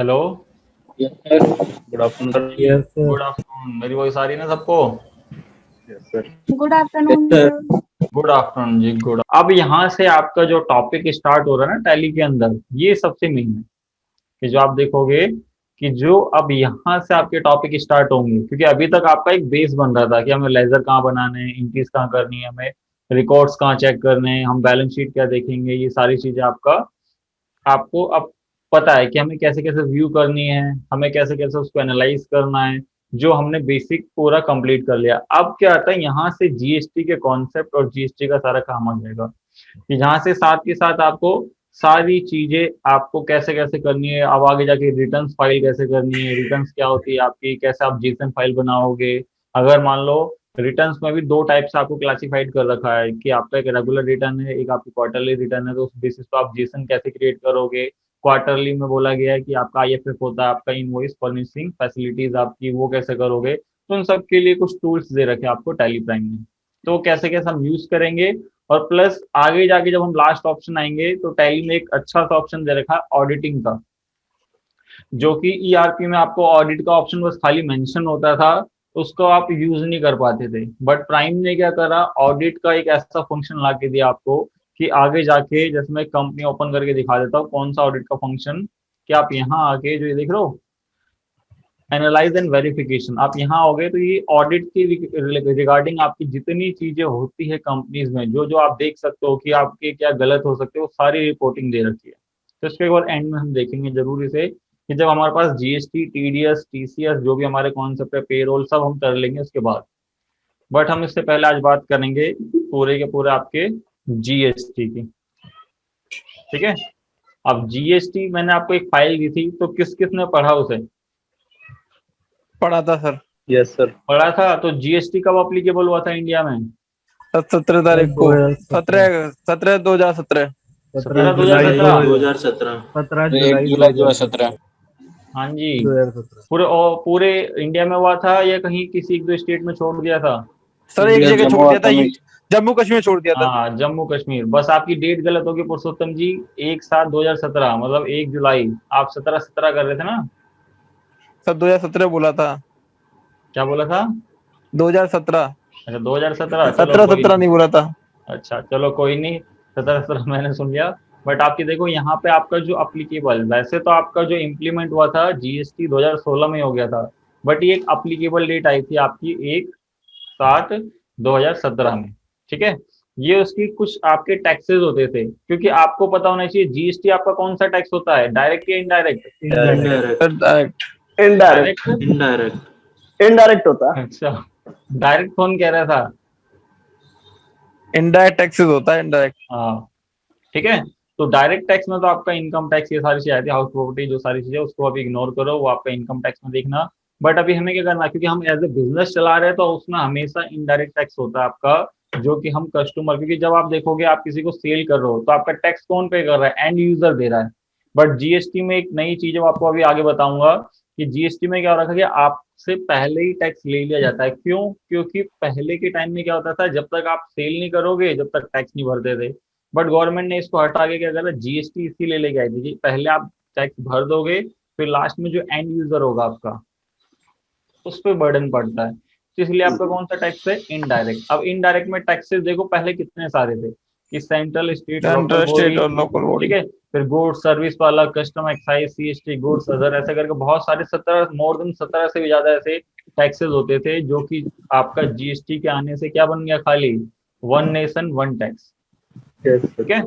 Hello. Yes sir. Good afternoon sir. Yes sir. Good afternoon. मेरी voice आ रही है ना सबको? Yes sir. Good afternoon Yes, sir. Good afternoon जी, गुड। अब यहाँ से आपका जो टॉपिक स्टार्ट हो रहा है ना टैली के अंदर, ये सबसे मेन है कि जो आप देखोगे कि जो अब यहाँ से आपके टॉपिक स्टार्ट होंगे, क्योंकि अभी तक आपका एक बेस बन रहा था कि हमें लेजर कहाँ बनाने हैं, इंट्रीज कहाँ करनी है, हमें रिकॉर्ड्स कहाँ चेक करने हैं, हम बैलेंस शीट क्या देखेंगे, ये सारी चीजें आपका आपको अब पता है कि हमें कैसे कैसे व्यू करनी है, हमें कैसे कैसे उसको एनालाइज करना है। जो हमने बेसिक पूरा कंप्लीट कर लिया। अब क्या आता है, यहाँ से जीएसटी के कॉन्सेप्ट और जीएसटी का सारा काम आ जाएगा कि यहाँ से साथ के साथ आपको सारी चीजें आपको कैसे कैसे करनी है। अब आगे जाके रिटर्न्स फाइल कैसे करनी है, रिटर्न्स क्या होती है आपकी, कैसे आप जेसन फाइल बनाओगे। अगर मान लो रिटर्न्स में भी दो टाइप से आपको क्लासिफाइड कर रखा है कि आपका एक रेगुलर रिटर्न है, एक आपकी क्वार्टरली रिटर्न है, तो उस बेसिस पे आप जेसन कैसे क्रिएट करोगे। क्वार्टरली में बोला गया है कि आपका आईएफएफ होता है, आपका इनवॉइस फर्निशिंग फैसिलिटीज आपकी, वो कैसे करोगे। तो उन सब के लिए कुछ टूल्स दे रखे हैं आपको टैली प्राइम में, तो कैसे कैसे हम यूज करेंगे। और प्लस आगे जाके जब हम लास्ट ऑप्शन आएंगे तो टैली में एक अच्छा सा ऑप्शन दे रखा है ऑडिटिंग का, जो कि ईआरपी में आपको ऑडिट का ऑप्शन बस खाली मेंशन होता था, उसको आप यूज नहीं कर पाते थे। बट प्राइम ने क्या करा, ऑडिट का एक ऐसा फंक्शन ला के दिया आपको कि आगे जाके, जैसे मैं कंपनी ओपन करके दिखा देता हूँ कौन सा ऑडिट का फंक्शन, कि आप यहाँ आके जो ये देख रहे हो एनालाइज एंड वेरिफिकेशन, आप यहाँ हो गए तो ये ऑडिट की रिगार्डिंग आपकी जितनी चीजें होती है कंपनीज में, जो जो आप देख सकते हो कि आपके क्या गलत हो सकते हो, वो सारी रिपोर्टिंग दे रखी है। तो इसके एक बार एंड में हम देखेंगे जरूरी से कि जब हमारे पास जीएसटी, टीडीएस, टीसीएस, जो भी हमारे कॉन्सेप्ट है, पेरोल, सब हम कर लेंगे उसके बाद। बट हम इससे पहले आज बात करेंगे पूरे के पूरे आपके जीएसटी की। ठीक है। अब जीएसटी मैंने आपको एक फाइल दी थी, तो किस किसने पढ़ा उसे? पढ़ा था सर। Yes sir. पढ़ा था। तो जीएसटी कब अप्लीकेबल हुआ था इंडिया में? 17 तारीख को, 2017 17 2017। 17 जुलाई 2017। 2017। 17 1 जुलाई जुलाई 2017। हाँ जी। 2017। पूरे इंडिया में हुआ था या कहीं किसी एक दो स्टेट में छोड़ दिया था? सर एक Yes, जगह जम्मू छोड़ दिया था, कश्मीर। जम्मू कश्मीर छोड़ दिया था। हाँ, जम्मू कश्मीर। बस आपकी डेट गलत होगी पुरुषोत्तम जी। 1/7/2017 मतलब 1 जुलाई। आप 17 कर रहे थे ना? सर 2017 बोला था। क्या बोला था? 2017। अच्छा, 2017। चलो 17 कोई 17 नहीं। नहीं बोला था। अच्छा चलो कोई नहीं, 17 मैंने सुन लिया। बट आपकी देखो यहाँ पे आपका जो अप्लीकेबल, वैसे तो आपका जो इम्प्लीमेंट हुआ था जीएसटी 2016 में हो गया था, बट ये एक अप्लीकेबल डेट आई थी आपकी 1/7/2017 में। ठीक है। ये उसकी कुछ आपके टैक्सेस होते थे, क्योंकि आपको पता होना चाहिए जीएसटी आपका कौन सा टैक्स होता है, डायरेक्ट या indirect? Indirect. Sir direct. Indirect. Direct. Indirect. Indirect होता है। अच्छा, डायरेक्ट कौन कह रहा था? इनडायरेक्ट टैक्सेस होता है, इनडायरेक्ट। हाँ। ठीक है। तो डायरेक्ट टैक्स में तो आपका इनकम टैक्स, ये सारी चीजें आती है, हाउस प्रॉपर्टी, जो सारी चीजें, उसको अभी इग्नोर करो, वो आपका इनकम टैक्स में देखना। बट अभी हमें क्या करना है, क्योंकि हम एज ए बिजनेस चला रहे हैं, तो उसमें हमेशा इनडायरेक्ट टैक्स होता है आपका, जो कि हम कस्टमर, क्योंकि जब आप देखोगे आप किसी को सेल कर रहे हो तो आपका टैक्स कौन पे कर रहा है? एंड यूजर दे रहा है। बट जीएसटी में एक नई चीज है, वो आपको अभी आगे बताऊंगा कि जीएसटी में क्या हो रखा है कि आपसे पहले ही टैक्स ले लिया जाता है। क्यों? क्योंकि पहले के टाइम में क्या होता था, जब तक आप सेल नहीं करोगे जब तक टैक्स नहीं भरते थे। बट गवर्नमेंट ने इसको हटा के क्या करा, जीएसटी इसीलिए लेके आई थी कि पहले आप टैक्स भर दोगे, फिर लास्ट में जो एंड यूजर होगा आपका, उस पर बर्डन पड़ता है। तो इसलिए आपका कौन सा टैक्स है? इनडायरेक्ट। अब इनडायरेक्ट में टैक्सेस देखो पहले कितने सारे थे, कि central, state, local central, state body. और लोकल बॉडी। ठीक है। फिर गुड्स सर्विस वाला, custom, excise, CST, goods other, ऐसे करके बहुत सारे 17, मोर देन 17 से भी ज्यादा ऐसे टैक्सेस होते थे, जो कि आपका जीएसटी के आने से क्या बन गया, खाली वन नेशन वन टैक्स। ठीक है।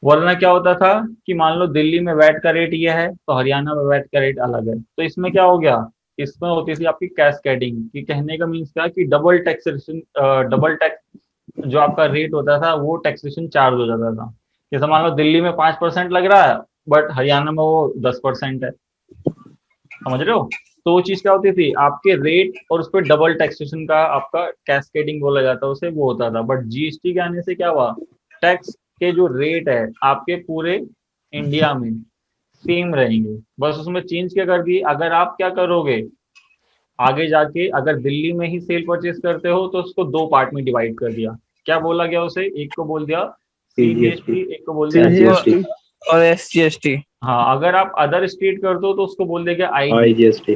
वरना क्या होता था कि मान लो दिल्ली में वैट का रेट ये है तो हरियाणा में वैट का रेट अलग है, तो इसमें क्या हो गया, इसमें होती थी आपकी कैस्केडिंग, कि कहने का मीन्स क्या कि डबल टैक्सेशन, डबल टैक्स जो आपका रेट होता था वो टैक्सेशन चार्ज हो जाता था। जैसे मान लो दिल्ली में 5% लग रहा है, बट हरियाणा में वो 10% है। समझ रहे हो? तो वो चीज क्या होती थी, आपके रेट और उस पर डबल टैक्सेशन का आपका कैस्केडिंग बोला जाता है उसे, वो होता था। बट जीएसटी के आने से क्या हुआ, टैक्स के जो रेट है आपके पूरे इंडिया में सेम रहेंगे, बस उसमें चेंज क्या कर दी, अगर आप क्या करोगे आगे जाके, अगर दिल्ली में ही सेल परचेज करते हो तो उसको दो पार्ट में डिवाइड कर दिया। क्या बोला गया उसे? एक को बोल दिया सीजीएसटी, एक को बोल दिया CGST। एसजीएसटी। और SGST। हाँ, अगर आप अदर स्टेट कर दो तो उसको बोल देगा आई। IGST।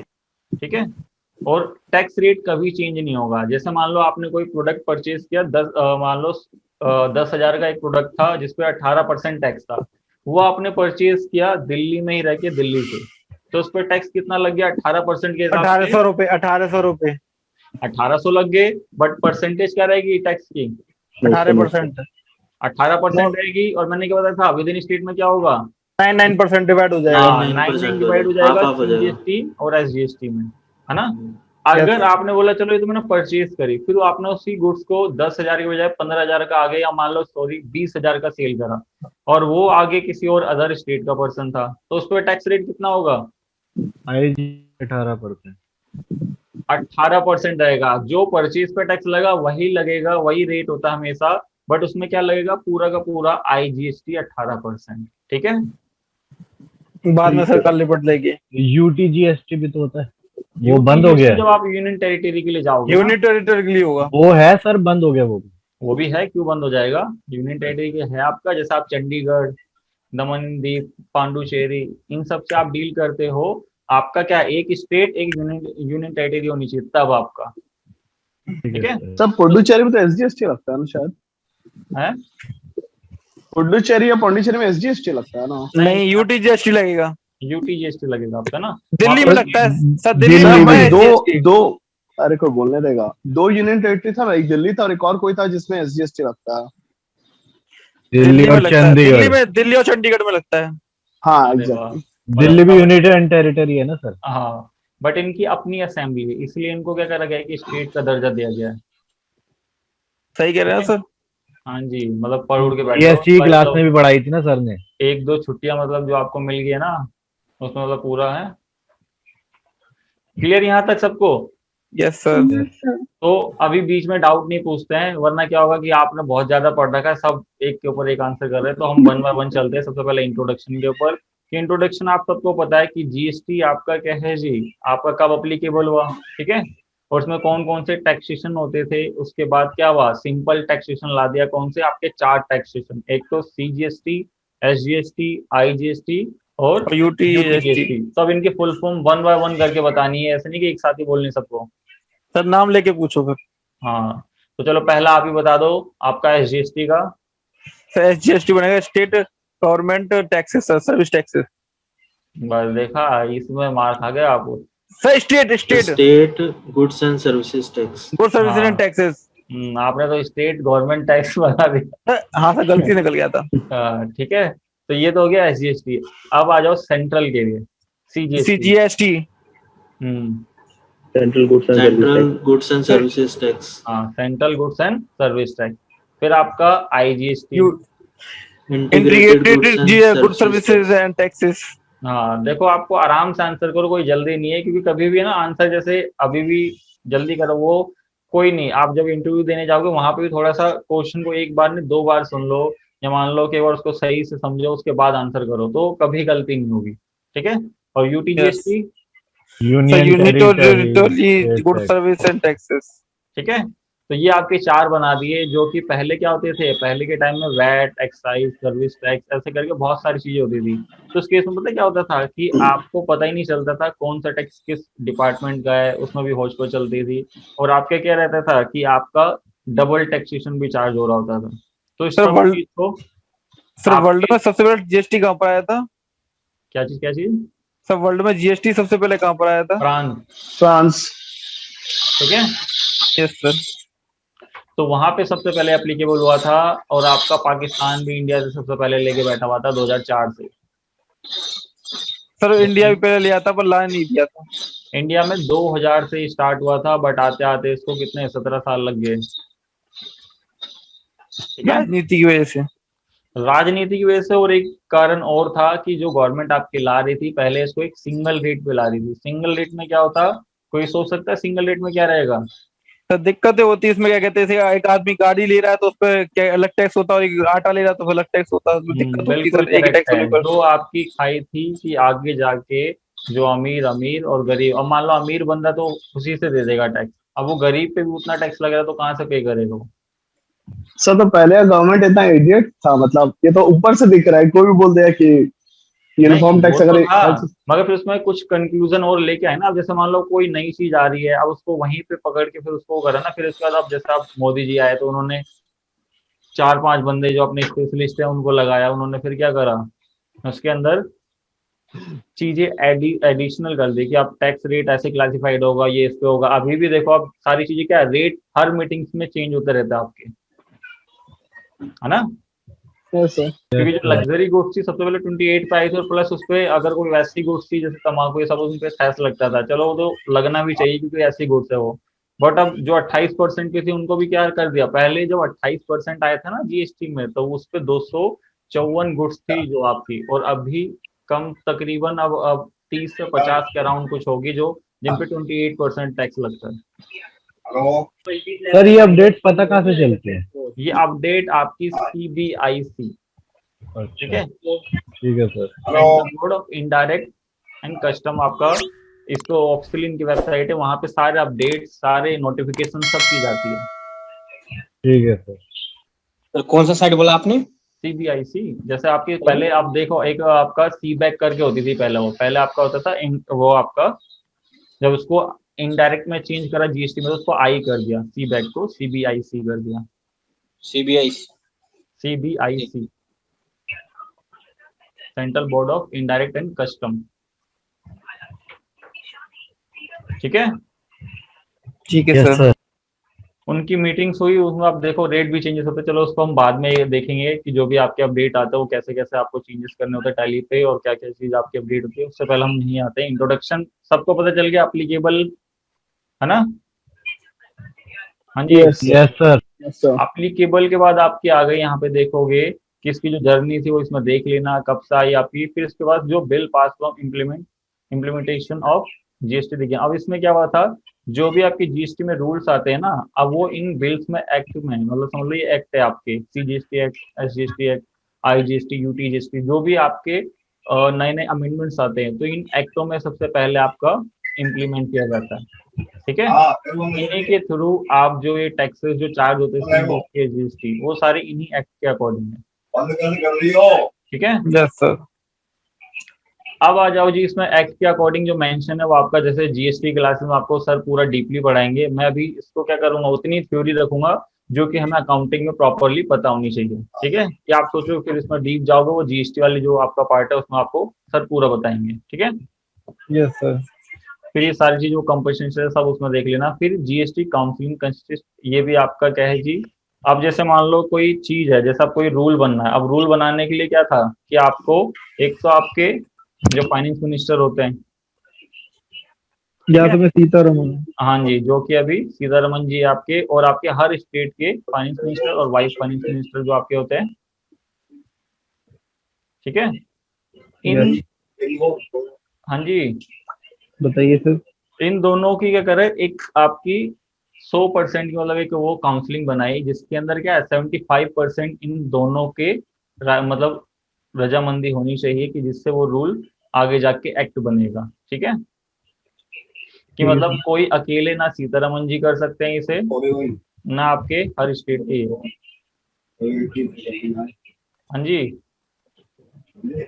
ठीक है। और टैक्स रेट कभी चेंज नहीं होगा। जैसे मान लो आपने कोई प्रोडक्ट परचेज किया, मान लो 10,000 का एक प्रोडक्ट था जिसपे 18% टैक्स था। वो आपने परचेज किया दिल्ली में ही रह के, दिल्ली से, तो उस पर टैक्स कितना लग गया? 18% के हिसाब से 1800 रुपए, 1800 रुपए, 1800 लग गए। बट परसेंटेज क्या रहेगी टैक्स की? 18%, 18% रहेगी। और मैंने क्या बताया था, विद इन स्टेट में क्या होगा? 9% डिवाइड हो जाएगा। हाँ, 9% 9 डिवाइड हो जाएगा हाफ हो जाएगा। सीजीएसटी और एसजीएसटी में, है ना। अगर आपने बोला चलो ये तो मैंने परचेज करी, फिर आपने उसी गुड्स को 10,000 के बजाय 15,000 का आगे, या मान लो सॉरी 20,000 का सेल करा, और वो आगे किसी और अदर स्टेट का पर्सन था, तो उस पर टैक्स रेट कितना होगा? 18%। 18% रहेगा। जो परचेज पे टैक्स लगा वही लगेगा, वही रेट होता है हमेशा। बट उसमें क्या लगेगा? पूरा का पूरा आईजीएसटी 18%। ठीक है। बाद में सरकार लिपट लेगी। यूटीजीएसटी भी तो होता है, वो बंद हो गया जब है। आप यूनियन टेरिटरी के लिए जाओगे ना, यूनिट टेरिटरी के लिए होगा। वो है सर, बंद हो गया वो भी। वो भी है। क्यों बंद हो जाएगा? यूनियन टेरिटरी के है आपका। जैसे आप चंडीगढ़, दमन दीप, पांडुचेरी, इन सब से आप डील करते हो। आपका क्या, एक स्टेट एक यूनियन टेरिटरी होनी चाहिए तब आपका। ठीक है। सर। सब पुडुचेरी में तो एसजीएसटी लगता है ना शायद। है पुडुचेरी या पौंडीचेरी में एसजीएसटी लगता है ना। नहीं, यूटीजीएसटी लगेगा। यूटीजीएसटी लगेगा आपका ना। दिल्ली में लगता है सर, दिल्ली दिल्ली में सर लगता भाई है दो SGST। दो अरे कोई बोलने देगा। 2 यूनियन टेरिटरी था ना, एक दिल्ली था और एक और कोई था जिसमें एसजीएसटी लगता है। दिल्ली में और लगता है, चंडीगढ़। दिल्ली और चंडीगढ़ में लगता है। हाँ अरे एग्जैक्टली। वाह। दिल्ली भी यूनियन टेरिटरी है ना सर। हाँ, बट इनकी अपनी असेंबली है, इसलिए इनको क्या करा गया है कि स्टेट का दर्जा दिया गया है। सही कह रहे हैं सर। हाँ जी, मतलब पढ़ उड़ के बैठे हो जीएसटी भाई, क्लास में मतलब भी पढ़ाई थी ना सर ने। एक दो छुट्टियां मतलब जो आपको मिल गई है ना, उसमें मतलब पूरा है। क्लियर यहाँ तक सबको? Yes sir. तो अभी बीच में डाउट नहीं पूछते हैं, वरना क्या होगा कि आपने बहुत ज्यादा पढ़ रखा है, सब एक के ऊपर एक आंसर कर रहे हैं। तो हम वन बाय वन चलते हैं। सबसे पहले इंट्रोडक्शन के ऊपर। कि इंट्रोडक्शन आप सबको पता है कि जीएसटी आपका क्या है जी, आपका कब अप्लीकेबल हुआ। ठीक है। और उसमें कौन कौन से टैक्सेशन होते थे, उसके बाद क्या हुआ, सिंपल टैक्सेशन ला दिया। कौन से? आपके 4 टैक्सेशन, एक तो सीजीएसटी, एसजीएसटी, आईजीएसटी और यूटीजीएसटी। यूटीजीएसटी। सब इनके full form one by one करके बतानी है, ऐसे नहीं कि एक साथ ही बोलने सबको। सर नाम लेके पूछो फिर। हाँ, तो चलो पहला आप ही बता दो आपका एसजीएसटी का। सर SGST बनेगा state government taxes sir, service taxes. बस देखा, इसमें मार खा गए आप। Sir state state state goods and services tax. Good service हाँ। And taxes. आपने तो स्टेट गवर्नमेंट टैक्स बना दिया। हाँ सर, गलती निकल गया था। ठीक है। तो ये तो हो गया एसजीएसटी। अब आ जाओ सेंट्रल के लिए, CGST. CGST। Hmm central goods and services tax. हाँ, central goods and service tax. फिर आपका IGST. Integrated goods and good services and taxes. हाँ, देखो आपको आराम से आंसर करो, कोई जल्दी नहीं है, क्योंकि कभी भी ना आंसर जैसे अभी भी जल्दी करो वो कोई नहीं। आप जब इंटरव्यू देने जाओगे वहां पे भी थोड़ा सा क्वेश्चन को एक बार नहीं 2 बार सुन लो, या मान लो कि एक बार उसको सही से समझो, उसके बाद आंसर करो, तो कभी गलती नहीं होगी। ठीक है। और UTGST. Union territory good service and taxes. ठीक है। तो ये आपके 4 बना दिए, जो कि पहले क्या होते थे, पहले के टाइम में वैट, एक्साइज, सर्विस टैक्स, ऐसे करके बहुत सारी चीजें होती थी। तो उस केस में पता है क्या होता था कि आपको पता ही नहीं चलता था कौन सा टैक्स किस डिपार्टमेंट का है, उसमें भी होच पोच चलती थी। और आपका क्या रहता था कि आपका डबल टैक्सेशन भी चार्ज हो रहा होता था। तो इस सर सब वर्ल्ड चीज को सर वर्ल्ड आपके- में सबसे पहले जीएसटी कहाँ पर आया था? क्या चीज क्या चीज? सर वर्ल्ड में जीएसटी सबसे पहले कहाँ पर आया था? फ्रांस। फ्रांस। ठीक है। Yes sir. तो वहां पे सबसे पहले एप्लीकेबल हुआ था। और आपका पाकिस्तान भी इंडिया से सबसे पहले लेके बैठा हुआ था 2004 से। सर इंडिया भी पहले लिया था पर ला नहीं दिया था। इंडिया में 2000 से स्टार्ट हुआ था, बट आते आते इसको कितने 17 साल लग गए। ठीक है। राजनीति की वजह से। राजनीति की वजह से, और एक कारण और था कि जो गवर्नमेंट आपकी ला रही थी पहले, इसको एक सिंगल रेट पे ला रही थी। सिंगल रेट में क्या होता, कोई सोच सकता है सिंगल रेट में क्या रहेगा? सर दिक्कतें होती है इसमें, क्या कहते हैं, एक आदमी गाड़ी ले रहा है तो उस पर क्या अलग टैक्स होता है, और एक आटा ले रहा है तो अलग टैक्स होता है, उसमें दिक्कत होती है बिल्कुल सर एक करेक्ट टैक्स है। होने पर। जो आपकी खाई थी कि आगे जाके जो अमीर अमीर और गरीब, अब मान लो अमीर बंदा तो खुशी से दे देगा टैक्स, अब वो गरीब पे भी उतना टैक्स लग रहा है तो कहाँ से पे करेगा वो? सर तो पहले गवर्नमेंट इतना इडियट था, मतलब ये तो ऊपर से दिख रहा है, कोई भी बोल दिया कि यूनिफॉर्म नहीं टैक्स वो तो अगर था, मगर फिर उसमें कुछ कंक्लूजन और लेके आए ना। अब जैसे मान लो कोई नई चीज आ रही है, अब उसको वहीं पे पकड़ के फिर उसको करा ना। फिर उसके बाद अब जैसे अब मोदी जी आए तो उन्होंने 4-5 बंदे जो अपने स्पेशलिस्ट है उनको लगाया। उन्होंने फिर क्या करा, उसके अंदर चीजें एडिशनल कर दी कि अब टैक्स रेट ऐसे क्लासिफाइड होगा, ये इस पे होगा। अभी भी देखो अब सारी चीजें क्या है, रेट हर मीटिंग्स में चेंज होते रहता है आपके, है ना। Yes, sir. क्योंकि जो लग्जरी गुड्स थी सबसे पहले 28 पे आई थी, और प्लस उस पे अगर कोई वैसी गुड्स थी जैसे तम्बाकू, ये सब उन पे सेस लगता था। चलो वो तो लगना भी चाहिए क्योंकि ऐसी गुड्स है वो। बट अब जो 28% की थी उनको भी क्या कर दिया, पहले जब 28% आया था ना जीएसटी में, तो उस पे 254 गुड्स थी जो आपकी, और अभी कम तकरीबन अब 30 से 50 के अराउंड कुछ होगी जो जिन पे 28% टैक्स लगता है। सर ये अपडेट पता कहाँ से चलते हैं? ये अपडेट आपकी CBIC, ठीक अच्छा है, ठीक है sir. Central board of indirect and custom आपका, इसको ऑफिशियल इनकी वेबसाइट है, वहां पे सारे अपडेट, सारे नोटिफिकेशन सब की जाती है। ठीक है सर। सर कौन सा साइट बोला आपने? CBIC, जैसे आपके पहले आप देखो एक आपका CBAC करके होती थी पहले, वो पहले आपका होता था वो आपका, जब उसको इनडायरेक्ट में चेंज करा जीएसटी में तो उसको आई कर दिया, CBAC को CBIC कर दिया। CBI। CBIC, central board of indirect and custom, ठीक है। ठीक है यस सर। सर। उनकी मीटिंग्स हुई, उसमें आप देखो रेट भी चेंजेस होते हैं। चलो उसको हम बाद में ये देखेंगे कि जो भी आपके अपडेट आता है वो कैसे कैसे आपको चेंजेस करने होते हैं टैली पे, और क्या क्या चीज आपकी अपडेट होती है। उससे पहले हम नहीं आते हैं, इंट्रोडक्शन सबको पता चल गया अप्लीकेबल, है ना। हाँ जी, Yes, sir. Yes sir. Yes, sir. Applicable के बाद आपकी आ गई, यहाँ पे देखोगे कि इसकी जो जर्नी थी वो इसमें देख लेना कब से आई आपकी। फिर इसके बाद जो बिल पास हुआ, इम्प्लीमेंटेशन ऑफ जीएसटी देखिए। अब इसमें क्या हुआ था, जो भी आपकी जीएसटी में रूल्स आते हैं ना, अब वो इन बिल्स में, एक्ट में, मतलब समझ लो ये एक्ट है आपके, CGST act, SGST act, IGST, UTGST, जो भी आपके नए नए अमेंडमेंट्स आते हैं तो इन एक्टों में सबसे पहले आपका इम्प्लीमेंट किया जाता है, ठीक है। इन्हीं के थ्रू आप जो ये टैक्सेस जो चार्ज होते हैं CGST, GST, वो सारे इन्हीं एक्ट के अकॉर्डिंग है, ठीक है। Yes sir. अब आ जाओ जी, इसमें एक्ट के अकॉर्डिंग जो मेंशन है वो आपका, जैसे जीएसटी क्लासेस में आपको सर पूरा डीपली पढ़ाएंगे। मैं अभी इसको क्या करूंगा, उतनी थ्योरी रखूंगा जो कि हमें अकाउंटिंग में प्रॉपरली पता होनी चाहिए, ठीक है। कि आप सोचो फिर इसमें डीप जाओगे, वो जीएसटी वाली जो आपका पार्ट है उसमें आपको सर पूरा बताएंगे, ठीक है। Yes sir. फिर ये सारी चीज, वो कंपनसेशन है सब उसमें देख लेना। फिर जीएसटी काउंसलिंग कंसिस्ट, ये भी आपका क्या है जी। अब जैसे मान लो कोई चीज है, जैसा कोई रूल बनना है, अब रूल बनाने के लिए क्या था कि आपको, एक तो आपके जो फाइनेंस मिनिस्टर होते हैं, यहाँ से मैं सीतारमन। हाँ जी, जो कि अभी सीतारमन जी आपके, और आपके हर स्टेट के फाइनेंस मिनिस्टर और वाइस फाइनेंस मिनिस्टर जो आपके होते हैं, ठीक है। इन, हाँ जी, बताइए सर। इन दोनों की क्या करे, एक आपकी 100% की, मतलब एक वो काउंसलिंग बनाई जिसके अंदर क्या है 75% इन दोनों के मतलब रजामंदी होनी चाहिए, कि जिससे वो रूल आगे जाके एक्ट बनेगा, ठीक है। कि मतलब कोई अकेले ना सीतारमन जी कर सकते हैं इसे, ना आपके हर स्टेट के हाँ जी।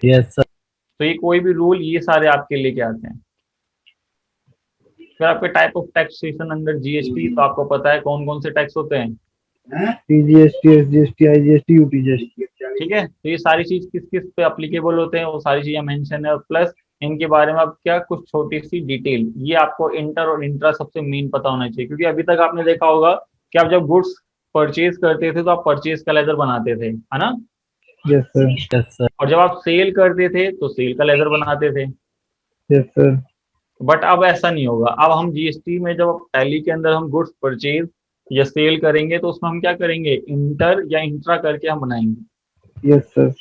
Yes sir. तो ये कोई भी रूल ये सारे आपके लेके आते हैं। फिर आपके type of taxation under GST, तो आपको पता है कौन कौन से टैक्स होते हैं, CGST, SGST, IGST, UTGST। ठीक है। तो ये सारी चीज किस किस पे अप्लीकेबल होते हैं वो सारी चीजें मेंशन है, और प्लस इनके बारे में अब क्या कुछ छोटी सी डिटेल, ये आपको इंटर और इंट्रा सबसे मेन पता होना चाहिए। क्योंकि अभी तक आपने देखा होगा कि आप जब गुड्स परचेज करते थे तो आप परचेज का लेजर बनाते थे, है ना। Yes sir. Yes sir. और जब आप सेल करते थे तो सेल का लेजर बनाते थे। Yes sir. बट अब ऐसा नहीं होगा। अब हम जीएसटी में जब टैली के अंदर हम गुड्स परचेज या सेल करेंगे तो उसमें हम क्या करेंगे, इंटर या इंट्रा करके हम बनाएंगे। Yes sir.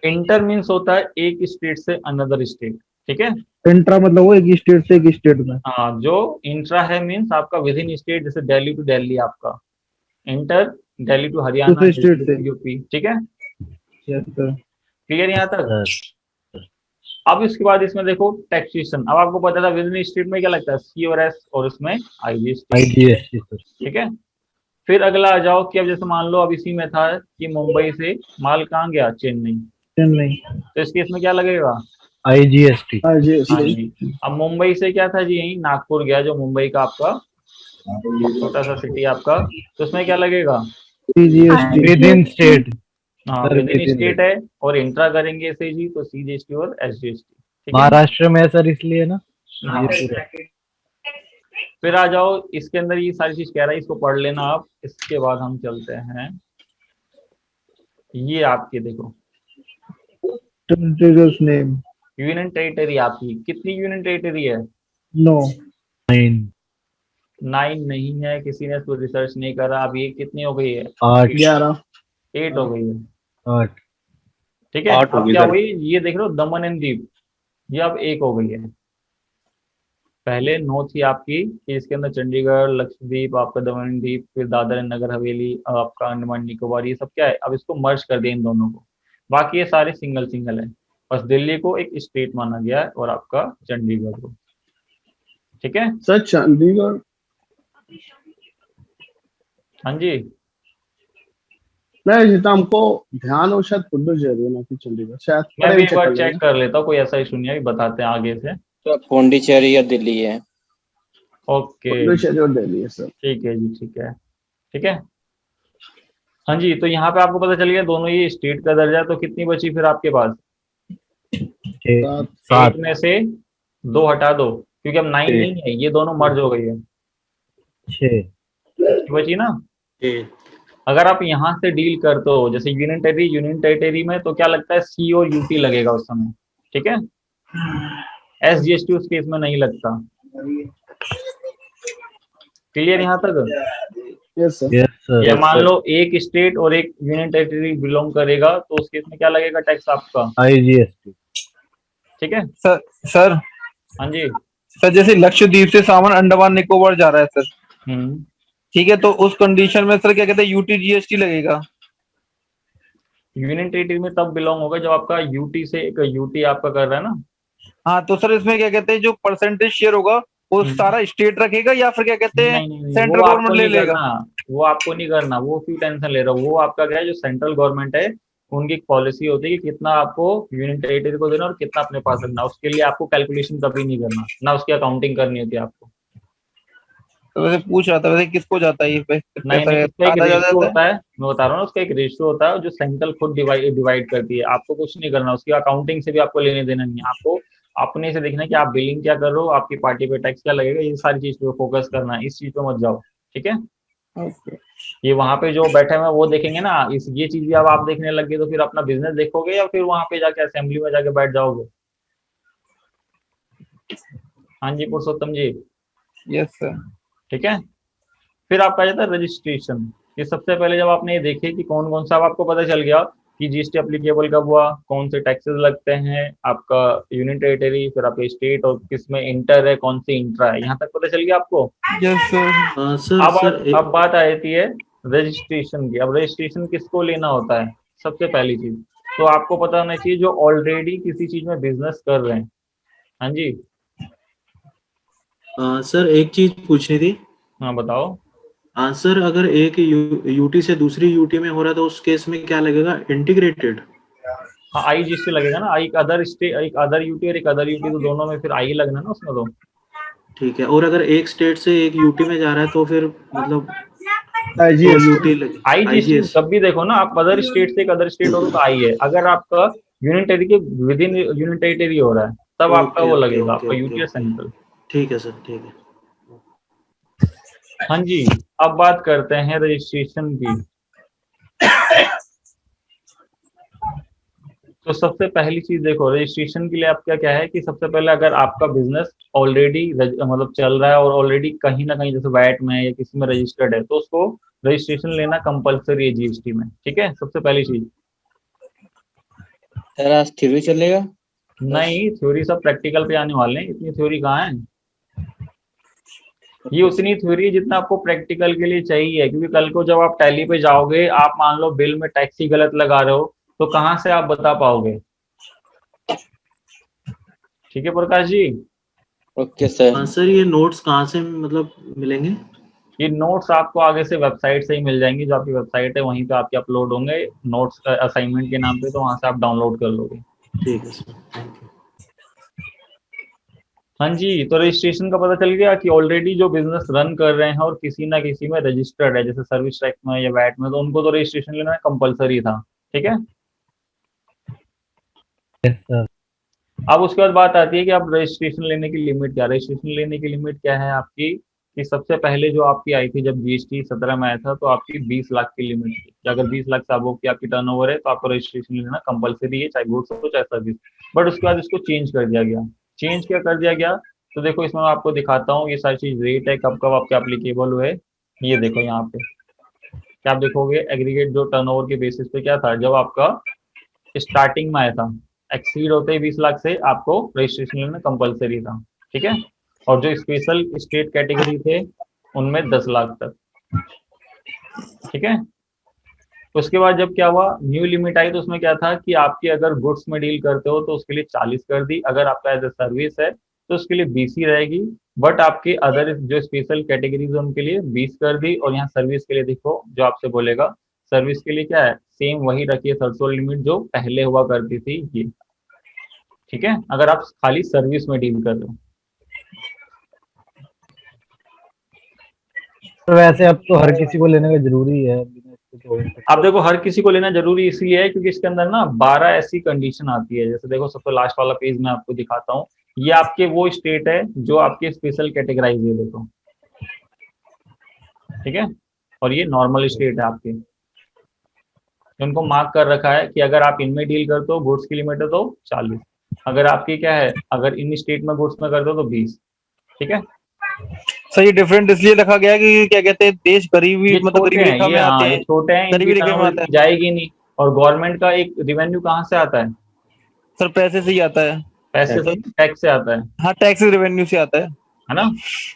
इंटर मीन्स होता है एक स्टेट से अनदर स्टेट, ठीक है। इंट्रा मतलब वो एक स्टेट से एक स्टेट में। हाँ, जो इंट्रा है मीन्स आपका विद इन स्टेट, जैसे दिल्ली टू दिल्ली आपका। इंटर, दिल्ली टू हरियाणा, दूसरे स्टेट से। यूपी, ठीक है। Yes sir. क्लियर यहाँ तक। सर अब इसके बाद इसमें देखो टैक्सेशन। अब आपको पता था विद इन स्टेट में क्या लगता है, सी और एस, और उसमें आईजीएसटी, IGST सर। ठीक है। फिर अगला आ जाओ कि अब जैसे मान लो अब इसी में था कि मुंबई से माल कहाँ गया, चेन्नई, चेन्नई, तो इस केस में क्या लगेगा? IGST, हाँ जी हाँ सही। जी। अब मुंबई से क्या था जी, यही नागपुर गया, जो मुंबई का आपका छोटा सा सिटी आपका, तो उसमें क्या लगेगा? CGST। विद इन स्टेट, हाँ, sir with in with in. State है, और इंट्रा करेंगे इसे जी तो CGST और SGST। ठीक है। महाराष्ट्र में है सर, इसलिए ना हाँ। ये पूरा। फिर आ जाओ इसके अंदर, ये सारी चीज कह रहा है, इसको पढ़ लेना आप। इसके बाद हम चलते हैं, ये आपके देखो Tentative name। यूनियन टेरिटरी आपकी कितनी यूनियन टेरिटरी है? No। 9, 9 नहीं है, किसी ने इसको रिसर्च नहीं करा। अब ये कितनी हो गई है? 8, 11। 8 हो गई है। 8, ठीक है। 8 अब होगी क्या सर। हुई, ये देख लो दमन एंड दीप, ये अब 1 हो गई है। पहले 9 थी आपकी कि इसके अंदर चंडीगढ़, लक्षद्वीप, आपका दमन एंड दीप, फिर दादर एंड नगर हवेली, अब आपका अंडमान निकोबार, ये सब क्या है, अब इसको मर्ज कर दिया इन दोनों को। बाकी ये सारे सिंगल सिंगल है। बस दिल्ली को एक स्टेट माना गया है, और आपका चंडीगढ़ को। ठीक है। सर चंडीगढ़। हाँ जी। नहीं जितना हमको ध्यान हो शायद पुडुचेरी है ना कि चंडीगढ़, शायद मैं पहले भी भी एक चेक कर बार लेंगे। चेक कर लेता हूँ, कोई ऐसा इशू नहीं है, अभी बताते हैं आगे से। तो पौंडीचेरी या दिल्ली है। ओके। पुडुचेरी और दिल्ली है सर। ठीक है जी, ठीक है। ठीक है। हाँ जी, तो यहाँ पे आपको पता चल गया दोनों ये स्टेट का दर्जा, तो कितनी बची फिर आपके पास? 6, 7। 8 7, में से 2 हटा दो, क्योंकि अब 9 नहीं है, ये दोनों मर्ज हो गई है। 6, बची ना। ए, अगर आप यहाँ से डील करते हो, जैसे यूनियन टेरिटरी में, तो क्या लगता है, C और UT लगेगा उस समय। ठीक है। SGST उस केस में नहीं लगता। क्लियर यहाँ तक? Yes sir. यस सर, या मान लो एक स्टेट और एक यूनियन टेरिटरी बिलोंग करेगा, तो उस केस में क्या लगेगा टैक्स आपका? IGST, ठीक है। सर हाँ जी। सर जैसे लक्षद्वीप से सामान अंडमान निकोबार जा रहा है सर, हम्म। ठीक है, तो उस कंडीशन में सर क्या कहते हैं यूटी जीएसटी लगेगा? यूनियन टेरिटरी में तब बिलोंग होगा जब आपका UT से एक UT आपका कर रहा है ना। हाँ तो सर इसमें क्या कहते हैं जो परसेंटेज शेयर होगा वो हम्म। सारा स्टेट रखेगा या फिर क्या कहते हैं नहीं नहीं नहीं, सेंट्रल वो आपको गवर्नमेंट ले नहीं लेगा? करना। वो आपको नहीं करना, वो क्यों टेंशन ले रहा हो? वो आपका क्या है, जो सेंट्रल गवर्नमेंट है, उनकी एक पॉलिसी होती है कि कितना आपको यूनियन टेरिटरी को देना और कितना अपने पास रखना। उसके लिए आपको कैलकुलेशन कभी नहीं करना, ना उसकी अकाउंटिंग करनी होती है आपको। तो वैसे पूछ रहा था वैसे किसको जाता है ये नहीं नहीं, पैसा, उसका एक आधा ज्यादा रेशियो जाता है? होता है, मैं बता रहा हूँ ना, उसका एक रेशियो होता है जो सेंट्रल खुद डिवाइड करती है। आपको कुछ नहीं करना, उसकी अकाउंटिंग से भी आपको लेने देना नहीं है। आपको अपने से देखना है कि आप बिलिंग क्या कर रहे हो, आपकी पार्टी पे टैक्स क्या लगेगा, ये सारी चीज पे फोकस करना है, इस चीज पे मत जाओ। ठीक है। ओके। ये वहां पे जो बैठे हुए हैं वो देखेंगे ना, इस ये चीज भी अब आप देखने लग गए, तो फिर अपना बिजनेस देखोगे या फिर वहां पे जाके असेंबली में जाके बैठ जाओगे? हाँ जी पुरुषोत्तम जी। Yes sir. ठीक है। फिर आपका आ जाता है रजिस्ट्रेशन। ये सबसे पहले जब आपने ये देखे कि कौन कौन सा, अब आपको पता चल गया कि GST अप्लीकेबल कब हुआ, कौन से टैक्सेस लगते हैं, आपका यूनियन टेरिटरी, फिर आपका स्टेट, और किस में इंटर है, कौन सी इंट्रा है, यहाँ तक पता चल गया आपको। Yes sir. सर सर अब बात आ जाती है रजिस्ट्रेशन की। अब रजिस्ट्रेशन किसको लेना होता है? सबसे पहली चीज तो आपको पता होना चाहिए जो ऑलरेडी किसी चीज में बिजनेस कर रहे हैं। हाँ जी। सर एक चीज पूछनी थी। हाँ बताओ। सर अगर एक यूटी से दूसरी यूटी में हो रहा है तो उस केस में क्या लगेगा, इंटीग्रेटेड? हाँ, IGST लगेगा ना। एक अदर स्टेट, एक अदर UT और एक अदर UT, तो दोनों में फिर आई लगना ना उसमें तो। ठीक है, और अगर एक स्टेट से एक यूटी में जा रहा है तो फिर मतलब तो IGST। यूटी लगे, IGST आईजीएस। कब भी देखो ना, आप अदर स्टेट से एक अदर स्टेट हो तो आई है। अगर आपका यूनियन टेरिटरी के विद इन यूनियन टेरिटरी हो रहा है, तब आपका ओके वो ओके लगेगा, ओके आपका ओके UT या ओके, सेंट्रल। ठीक है सर, ठीक है। हाँ जी। अब बात करते हैं रजिस्ट्रेशन की। तो सबसे पहली चीज देखो, रजिस्ट्रेशन के लिए आपका क्या है कि सबसे पहले अगर आपका बिजनेस ऑलरेडी मतलब चल रहा है और ऑलरेडी कहीं ना कहीं जैसे वैट में या किसी में रजिस्टर्ड है, तो उसको रजिस्ट्रेशन लेना कंपलसरी है GST में। ठीक है, सबसे पहली चीज। सर आज थ्योरी चलेगा? नहीं, थ्योरी सब प्रैक्टिकल पे आने वाले हैं, इतनी थ्योरी कहाँ है। ये उतनी थ्योरी है जितना आपको प्रैक्टिकल के लिए चाहिए, क्योंकि कल को जब आप टैली पे जाओगे, आप मान लो बिल में टैक्स ही गलत लगा रहे हो, तो कहाँ से आप बता पाओगे। ठीक है Prakash ji. Okay sir. Sir ये नोट्स कहाँ से मतलब मिलेंगे? ये नोट्स आपको आगे से वेबसाइट से ही मिल जाएंगी, जो आपकी वेबसाइट है वहीं पे आपके अपलोड होंगे नोट्स असाइनमेंट के नाम पे, तो वहां से आप डाउनलोड कर लोगे। ठीक है सर, थैंक यू। हाँ जी, तो रजिस्ट्रेशन का पता चल गया कि ऑलरेडी जो बिजनेस रन कर रहे हैं और किसी ना किसी में रजिस्टर्ड है, जैसे सर्विस टैक्स में या वैट में, तो उनको तो रजिस्ट्रेशन लेना कंपलसरी था। ठीक है, यस सर। अब उसके बाद बात आती है कि अब रजिस्ट्रेशन लेने की लिमिट क्या, रजिस्ट्रेशन लेने की लिमिट क्या है आपकी, कि सबसे पहले जो आपकी आई थी जब जीएसटी 17 में आया था, तो आपकी 20 लाख की लिमिट थी कि अगर 20 लाख से above की आपकी टर्नओवर है तो आपको रजिस्ट्रेशन लेना कंपलसरी है, चाहे गुड्स हो चाहे सर्विस। बट उसके बाद इसको चेंज कर दिया गया। चेंज क्या कर दिया गया, तो देखो इसमें मैं आपको दिखाता हूँ, ये सारी चीज रेट है कब कब आपके एप्लीकेबल हुए। ये देखो यहाँ पे क्या आप देखोगे, एग्रीगेट जो टर्नओवर के बेसिस पे क्या था, जब आपका स्टार्टिंग में आया था, एक्सीड होते ही 20 लाख से आपको रजिस्ट्रेशन लेना कंपलसरी था। ठीक है, और जो स्पेशल स्टेट कैटेगरी थे उनमें 10 लाख तक। ठीक है, उसके बाद जब क्या हुआ, न्यू लिमिट आई, तो उसमें क्या था कि आपकी अगर गुड्स में डील करते हो तो उसके लिए 40 कर दी, अगर आपका एज ए सर्विस है तो उसके लिए 20 ही रहेगी। बट आपके अदर जो स्पेशल कैटेगरीज है उनके लिए 20 कर दी। और यहाँ सर्विस के लिए देखो, जो आपसे बोलेगा सर्विस के लिए क्या है, सेम वही रखिए थ्रेशोल्ड लिमिट जो पहले हुआ करती थी ये। ठीक है, अगर आप खाली सर्विस में डील कर रहे हो। तो वैसे अब तो हर किसी को लेने का जरूरी है, बिना इसके तो हो ही नहीं सकता। आप देखो हर किसी को लेना जरूरी इसलिए है क्योंकि इसके अंदर ना 12 ऐसी कंडीशन आती है। जैसे देखो सबसे लास्ट वाला पेज मैं आपको दिखाता हूँ, ये आपके वो स्टेट है जो आपके स्पेशल कैटेगराइज है, देखो। ठीक है, और ये नॉर्मल स्टेट है आपके, उनको मार्क कर रखा है कि अगर आप इनमें डील करते हो गुड्स की लिमिट है तो 40, अगर आपकी क्या है, अगर इन स्टेट में गुड्स में करते हो तो 20। ठीक है, सर ये डिफरेंट इसलिए रखा गया है कि क्या कहते हैं, देश गरीबी ये मतलब छोटे गरीबी हैं, रेखा ये में आते हाँ ये हैं, छोटे हैं, इनकी गरीबी रेखा में टर्नओवर आता है। इतनी जाएगी नहीं। और गवर्नमेंट का एक रिवेन्यू कहाँ से आता है, सर पैसे से ही आता है। पैसे से, टैक्स से आता हाँ, टैक्स रेवेन्यू से आता है। है ना।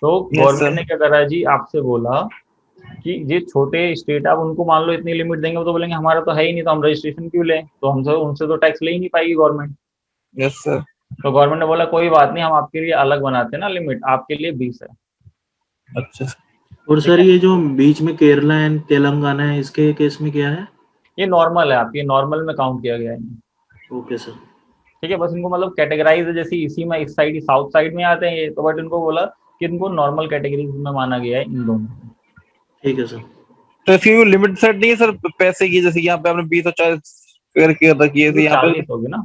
तो यस गवर्नमेंट सर। ने क्या करा जी, आपसे बोला कि ये छोटे स्टेट आप उनको मान लो इतनी लिमिट देंगे, वो तो बोलेंगे हमारा तो है ही नहीं, तो हम रजिस्ट्रेशन क्यों लें, तो हमसे उनसे तो टैक्स ले ही नहीं पाएगी गवर्नमेंट। Yes sir. तो गवर्नमेंट ने बोला कोई बात नहीं, हम आपके लिए अलग बनाते हैं ना लिमिट, आपके लिए 20 है। अच्छा सर। और ठीक सर है, ये जो बीच में केरला एंड तेलंगाना है, इसके केस में क्या है? ये नॉर्मल है, आपकी नॉर्मल में काउंट किया गया है। Okay sir. ठीक है, बस इनको मतलब कैटेगराइज है, जैसे इसी में इस साइड साउथ साइड में आते हैं ये, तो बट इनको बोला कि इनको नॉर्मल कैटेगरीज में माना गया है इन दोनों। ठीक है सर। तो इसकी कोई लिमिट सेट नहीं है सर पैसे की, जैसे कि यहाँ पे आपने 20 और 40 फिगर किया था, किए तो थे यहाँ 40 पे होगी ना।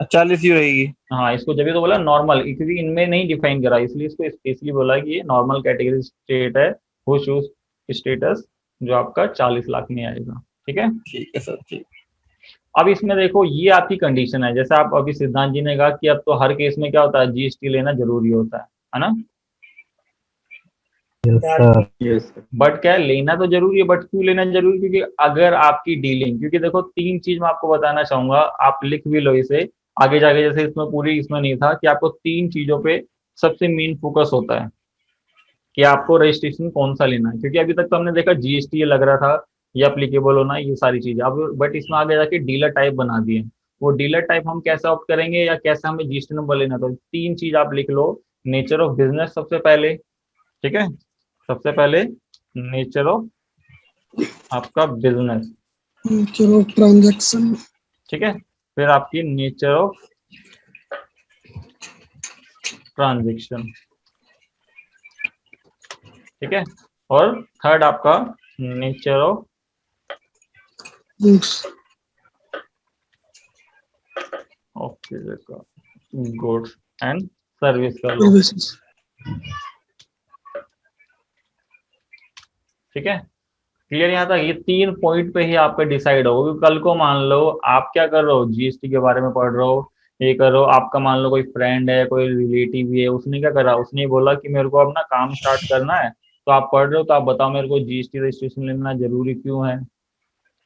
40 ही रहेगी। हाँ, इसको जब भी तो बोला नॉर्मल, क्योंकि इनमें नहीं डिफाइन करा, इसलिए इसको स्पेशली बोला कि ये नॉर्मल कैटेगरी स्टेट है, वो शूज स्टेटस जो आपका 40 लाख में आएगा। ठीक है, ठीक है सर, ठीक। अब इसमें देखो ये आपकी कंडीशन है, जैसे आप अभी सिद्धांत जी ने कहा कि अब तो हर केस में क्या होता है, जीएसटी लेना जरूरी होता है ना। Yes sir. बट क्या है, लेना तो जरूरी है, बट क्यों लेना जरूरी, क्योंकि अगर आपकी डीलिंग, क्योंकि देखो 3 चीज मैं आपको बताना चाहूंगा, आप लिख भी लो इसे आगे जाके, जैसे इसमें पूरी इसमें नहीं था कि आपको 3 चीजों पे सबसे मेन फोकस होता है कि आपको रजिस्ट्रेशन कौन सा लेना है। क्योंकि अभी तक तो हमने देखा जीएसटी ये लग रहा था, ये अप्लीकेबल होना, ये सारी चीजें, अब बट इसमें आगे जाके डीलर टाइप बना दिए। वो डीलर टाइप हम कैसे ऑप्ट करेंगे या कैसे हमें जीएसटी नंबर लेना, तो 3 चीज आप लिख लो। नेचर ऑफ बिजनेस सबसे पहले, ठीक है, सबसे पहले नेचर ऑफ आपका बिजनेस, नेचर ऑफ ट्रांजैक्शन। ठीक है, फिर आपकी नेचर ऑफ ट्रांजेक्शन, ठीक है, और थर्ड आपका nature of goods. Goods and service का लो। सर्विसेज। ठीक है, क्लियर यहाँ तक, ये 3 पॉइंट पे ही आपका डिसाइड होगा। क्योंकि कल को मान लो आप क्या कर रहे हो, जीएसटी के बारे में पढ़ रहे हो, ये कर रहे हो, आपका मान लो कोई फ्रेंड है, कोई रिलेटिव भी है, उसने क्या करा, उसने बोला कि मेरे को अपना काम स्टार्ट करना है, तो आप पढ़ रहे हो, तो आप बताओ मेरे को जीएसटी रजिस्ट्रेशन लेना जरूरी क्यों है,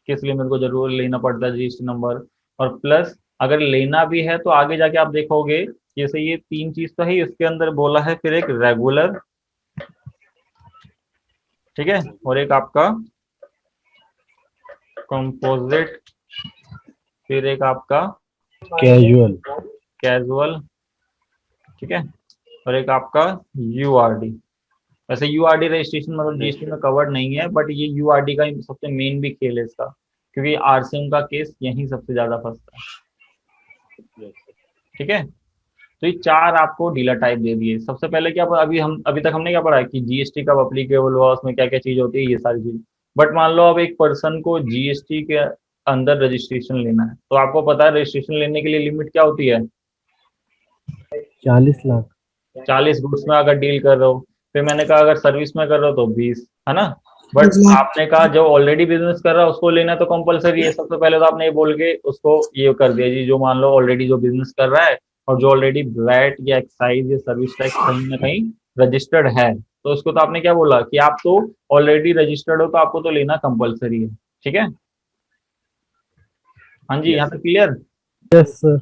किस लिए मेरे को जरूर लेना पड़ता है जीएसटी नंबर। और प्लस अगर लेना भी है तो आगे जाके आप देखोगे, जैसे ये 3 चीज तो है इसके अंदर बोला है, फिर एक रेगुलर, ठीक है, और एक आपका कंपोजिट, फिर एक आपका कैजुअल। कैजुअल, ठीक है, और एक आपका यूआरडी। वैसे यूआरडी रजिस्ट्रेशन मतलब जीएसटी में कवर्ड नहीं है, बट ये यूआरडी का सबसे मेन भी खेल है इसका, क्योंकि आरसीएम का केस यही सबसे ज्यादा फंसता है। ठीक है, तो ये 4 आपको डीलर टाइप दे दिए। सबसे पहले क्या अभी तक हमने क्या पढ़ा है कि जीएसटी कब अप्लीकेबल हुआ, उसमें क्या क्या चीज होती है, ये सारी चीज। बट मान लो अब एक पर्सन को जीएसटी के अंदर रजिस्ट्रेशन लेना है, तो आपको पता है रजिस्ट्रेशन लेने के लिए लिमिट क्या होती है? 40 लाख। 40 गुड्स में अगर डील कर रहे हो। फिर मैंने कहा अगर सर्विस में कर रहे हो तो 20, है ना। बट आपने कहा जो ऑलरेडी बिजनेस कर रहा है उसको लेना तो कंपलसरी है। सबसे पहले तो आपने ये बोल के उसको ये कर दिया जी, जो मान लो ऑलरेडी जो बिजनेस कर रहा है और जो ऑलरेडी वैट या एक्साइज या सर्विस टैक्स कहीं ना कहीं रजिस्टर्ड है, तो उसको तो आपने क्या बोला कि आप तो ऑलरेडी रजिस्टर्ड हो, तो आपको तो लेना कंपलसरी है। ठीक है, हाँ जी, यहाँ तक क्लियर। Yes sir.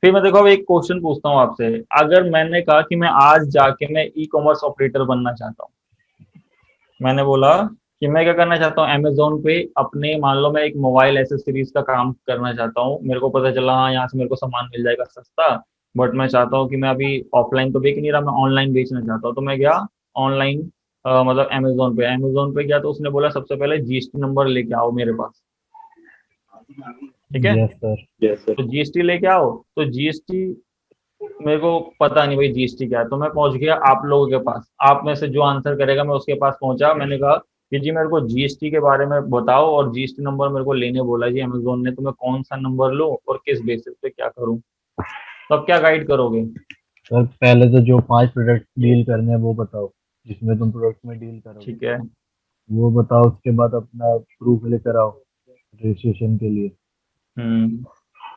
फिर मैं देखो अब एक क्वेश्चन पूछता हूँ आपसे। अगर मैंने कहा कि मैं आज जाके मैं ई कॉमर्स ऑपरेटर बनना चाहता हूँ, मैंने बोला कि मैं क्या करना चाहता हूँ, अमेजोन पे अपने मान लो मैं एक मोबाइल एसेसरीज का काम करना चाहता हूँ। मेरे को पता चला हाँ यहाँ से मेरे को सामान मिल जाएगा सस्ता, बट मैं चाहता हूँ कि मैं अभी ऑफलाइन तो बेच नहीं रहा, मैं ऑनलाइन बेचना चाहता हूँ। तो मैं गया ऑनलाइन मतलब अमेजोन पे गया, तो उसने बोला सबसे पहले जीएसटी नंबर लेके आओ मेरे पास। ठीक है, यस सर। तो जीएसटी लेके आओ। तो जीएसटी मेरे को पता नहीं भाई जीएसटी क्या है, तो मैं पहुंच गया आप लोगों के पास। आप में से जो आंसर करेगा मैं उसके पास पहुंचा। मैंने कहा कि जी मेरे को जीएसटी के बारे में बताओ और जीएसटी नंबर मेरे को लेने बोला जी अमेजोन ने, तो मैं कौन सा नंबर लूं और किस बेसिस पे क्या करूं, तो अब क्या गाइड करोगे? सर पहले तो जो 5 प्रोडक्ट डील करने हैं वो बताओ, जिसमें तुम प्रोडक्ट में डील करोगे ठीक है, वो बताओ। उसके बाद अपना प्रूफ लेकर आओ रजिस्ट्रेशन के लिए।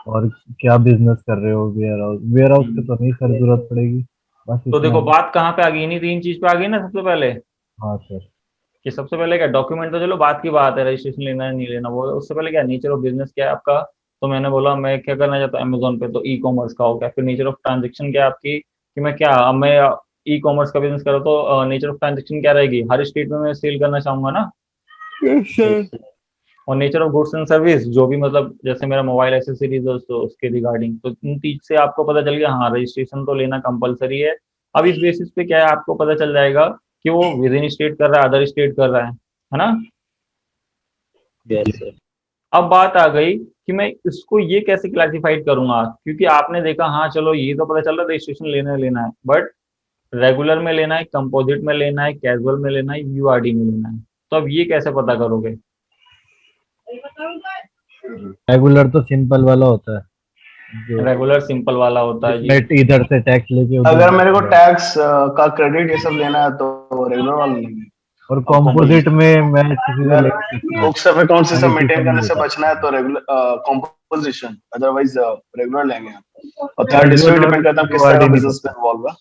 और क्या बिजनेस कर रहे हो, वेयर हाउस की तो नहीं सर जरूरत पड़ेगी, बस तो देखो इतना। बात कहाँ पे आ गई, इन्हीं 3 चीज पे आ गई ना सबसे पहले। हाँ सर। कि सबसे पहले क्या डॉक्यूमेंट, तो चलो बात की बात है, रजिस्ट्रेशन लेना है नहीं लेना वो। उससे पहले क्या नेचर ऑफ बिजनेस क्या है आपका, तो मैंने बोला मैं क्या करना चाहता हूँ अमेजोन पे, तो ई कॉमर्स का हो गया। फिर नेचर ऑफ ट्रांजेक्शन क्या है आपकी, कि मैं क्या अब मैं ई कॉमर्स का बिजनेस करूँ, तो नेचर ऑफ ट्रांजेक्शन क्या रहेगी, हर स्टेट में मैं सेल करना चाहूंगा ना। और nature of goods and service जो भी मतलब जैसे मेरा मोबाइल एसेसरीज है तो उसके रिगार्डिंग, तो इन चीज से आपको पता चल गया हाँ रजिस्ट्रेशन तो लेना कंपलसरी है। अब इस बेसिस पे क्या है आपको पता चल जाएगा कि वो विद इन स्टेट कर रहा है, अदर स्टेट कर रहा है ना। Yes sir. अब बात आ गई कि मैं इसको ये कैसे क्लासिफाइड करूंगा, क्योंकि आपने देखा हाँ चलो ये तो पता चल रहा रजिस्ट्रेशन लेना है, बट रेगुलर में लेना है, कंपोजिट में लेना है, कैजुअल में लेना है, यूआरडी में लेना है, तो अब ये कैसे पता करोगे? रेगुलर तो सिंपल वाला होता है, जो रेगुलर सिंपल वाला होता है जी। जिसमें इधर से टैक्स लेके अगर मेरे को टैक्स का क्रेडिट ये सब लेना है तो रेगुलर वाला लेंगे। और कॉम्पोजिट में मैं किसी से अगर ले सकता हूँ। बुक्स अकाउंट से सब अगर मेंटेन किसी करने ने से लेता बचना है तो रेगुलर कॉम्पोजिशन, अदरवाइज रेगुलर लेंगे। और थर्ड Regular इसमें और डिपेंड करता है किस तरह का URD बिजनेस में इन्वॉल्व है।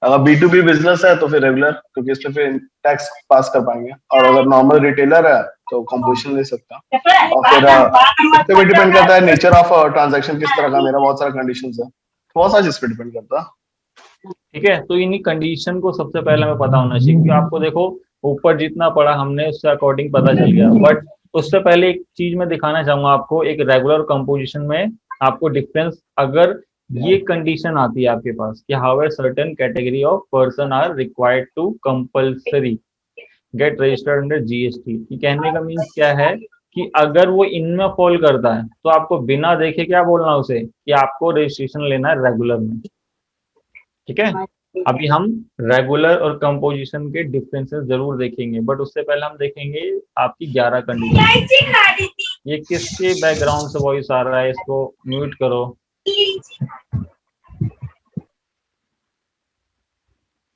अगर B2B बिजनेस है तो फिर रेगुलर, क्योंकि इसमें फिर टैक्स पास कर पाएंगे। और अगर नॉर्मल रिटेलर है तो कॉम्पोजिशन ले सकता है। और फिर इससे भी डिपेंड करता है नेचर ऑफ ट्रांजैक्शन किस तरह का, मेरा बहुत सारा कंडीशंस है, बहुत सारी चीज पे डिपेंड करता है। ठीक है, तो इन्हीं कंडीशन को सबसे पहले हमें पता होना चाहिए, क्योंकि आपको देखो ऊपर जितना पढ़ा हमने उससे अकॉर्डिंग पता चल गया। बट उससे पहले एक चीज मैं दिखाना चाहूंगा आपको, एक रेगुलर कंपोजिशन में आपको डिफरेंस, अगर ये कंडीशन आती है आपके पास कि how a certain category of person are required to compulsory get registered under GST, ये कहने का मीन्स क्या है कि अगर वो इनमें फॉल करता है तो आपको बिना देखे क्या बोलना उसे कि आपको रजिस्ट्रेशन लेना है रेगुलर में। ठीक है, अभी हम रेगुलर और कंपोजिशन के डिफरेंसेस जरूर देखेंगे, बट उससे पहले हम देखेंगे आपकी 11 कंडीशन। ये किसके बैकग्राउंड से वॉइस आ रहा है, इसको म्यूट करो।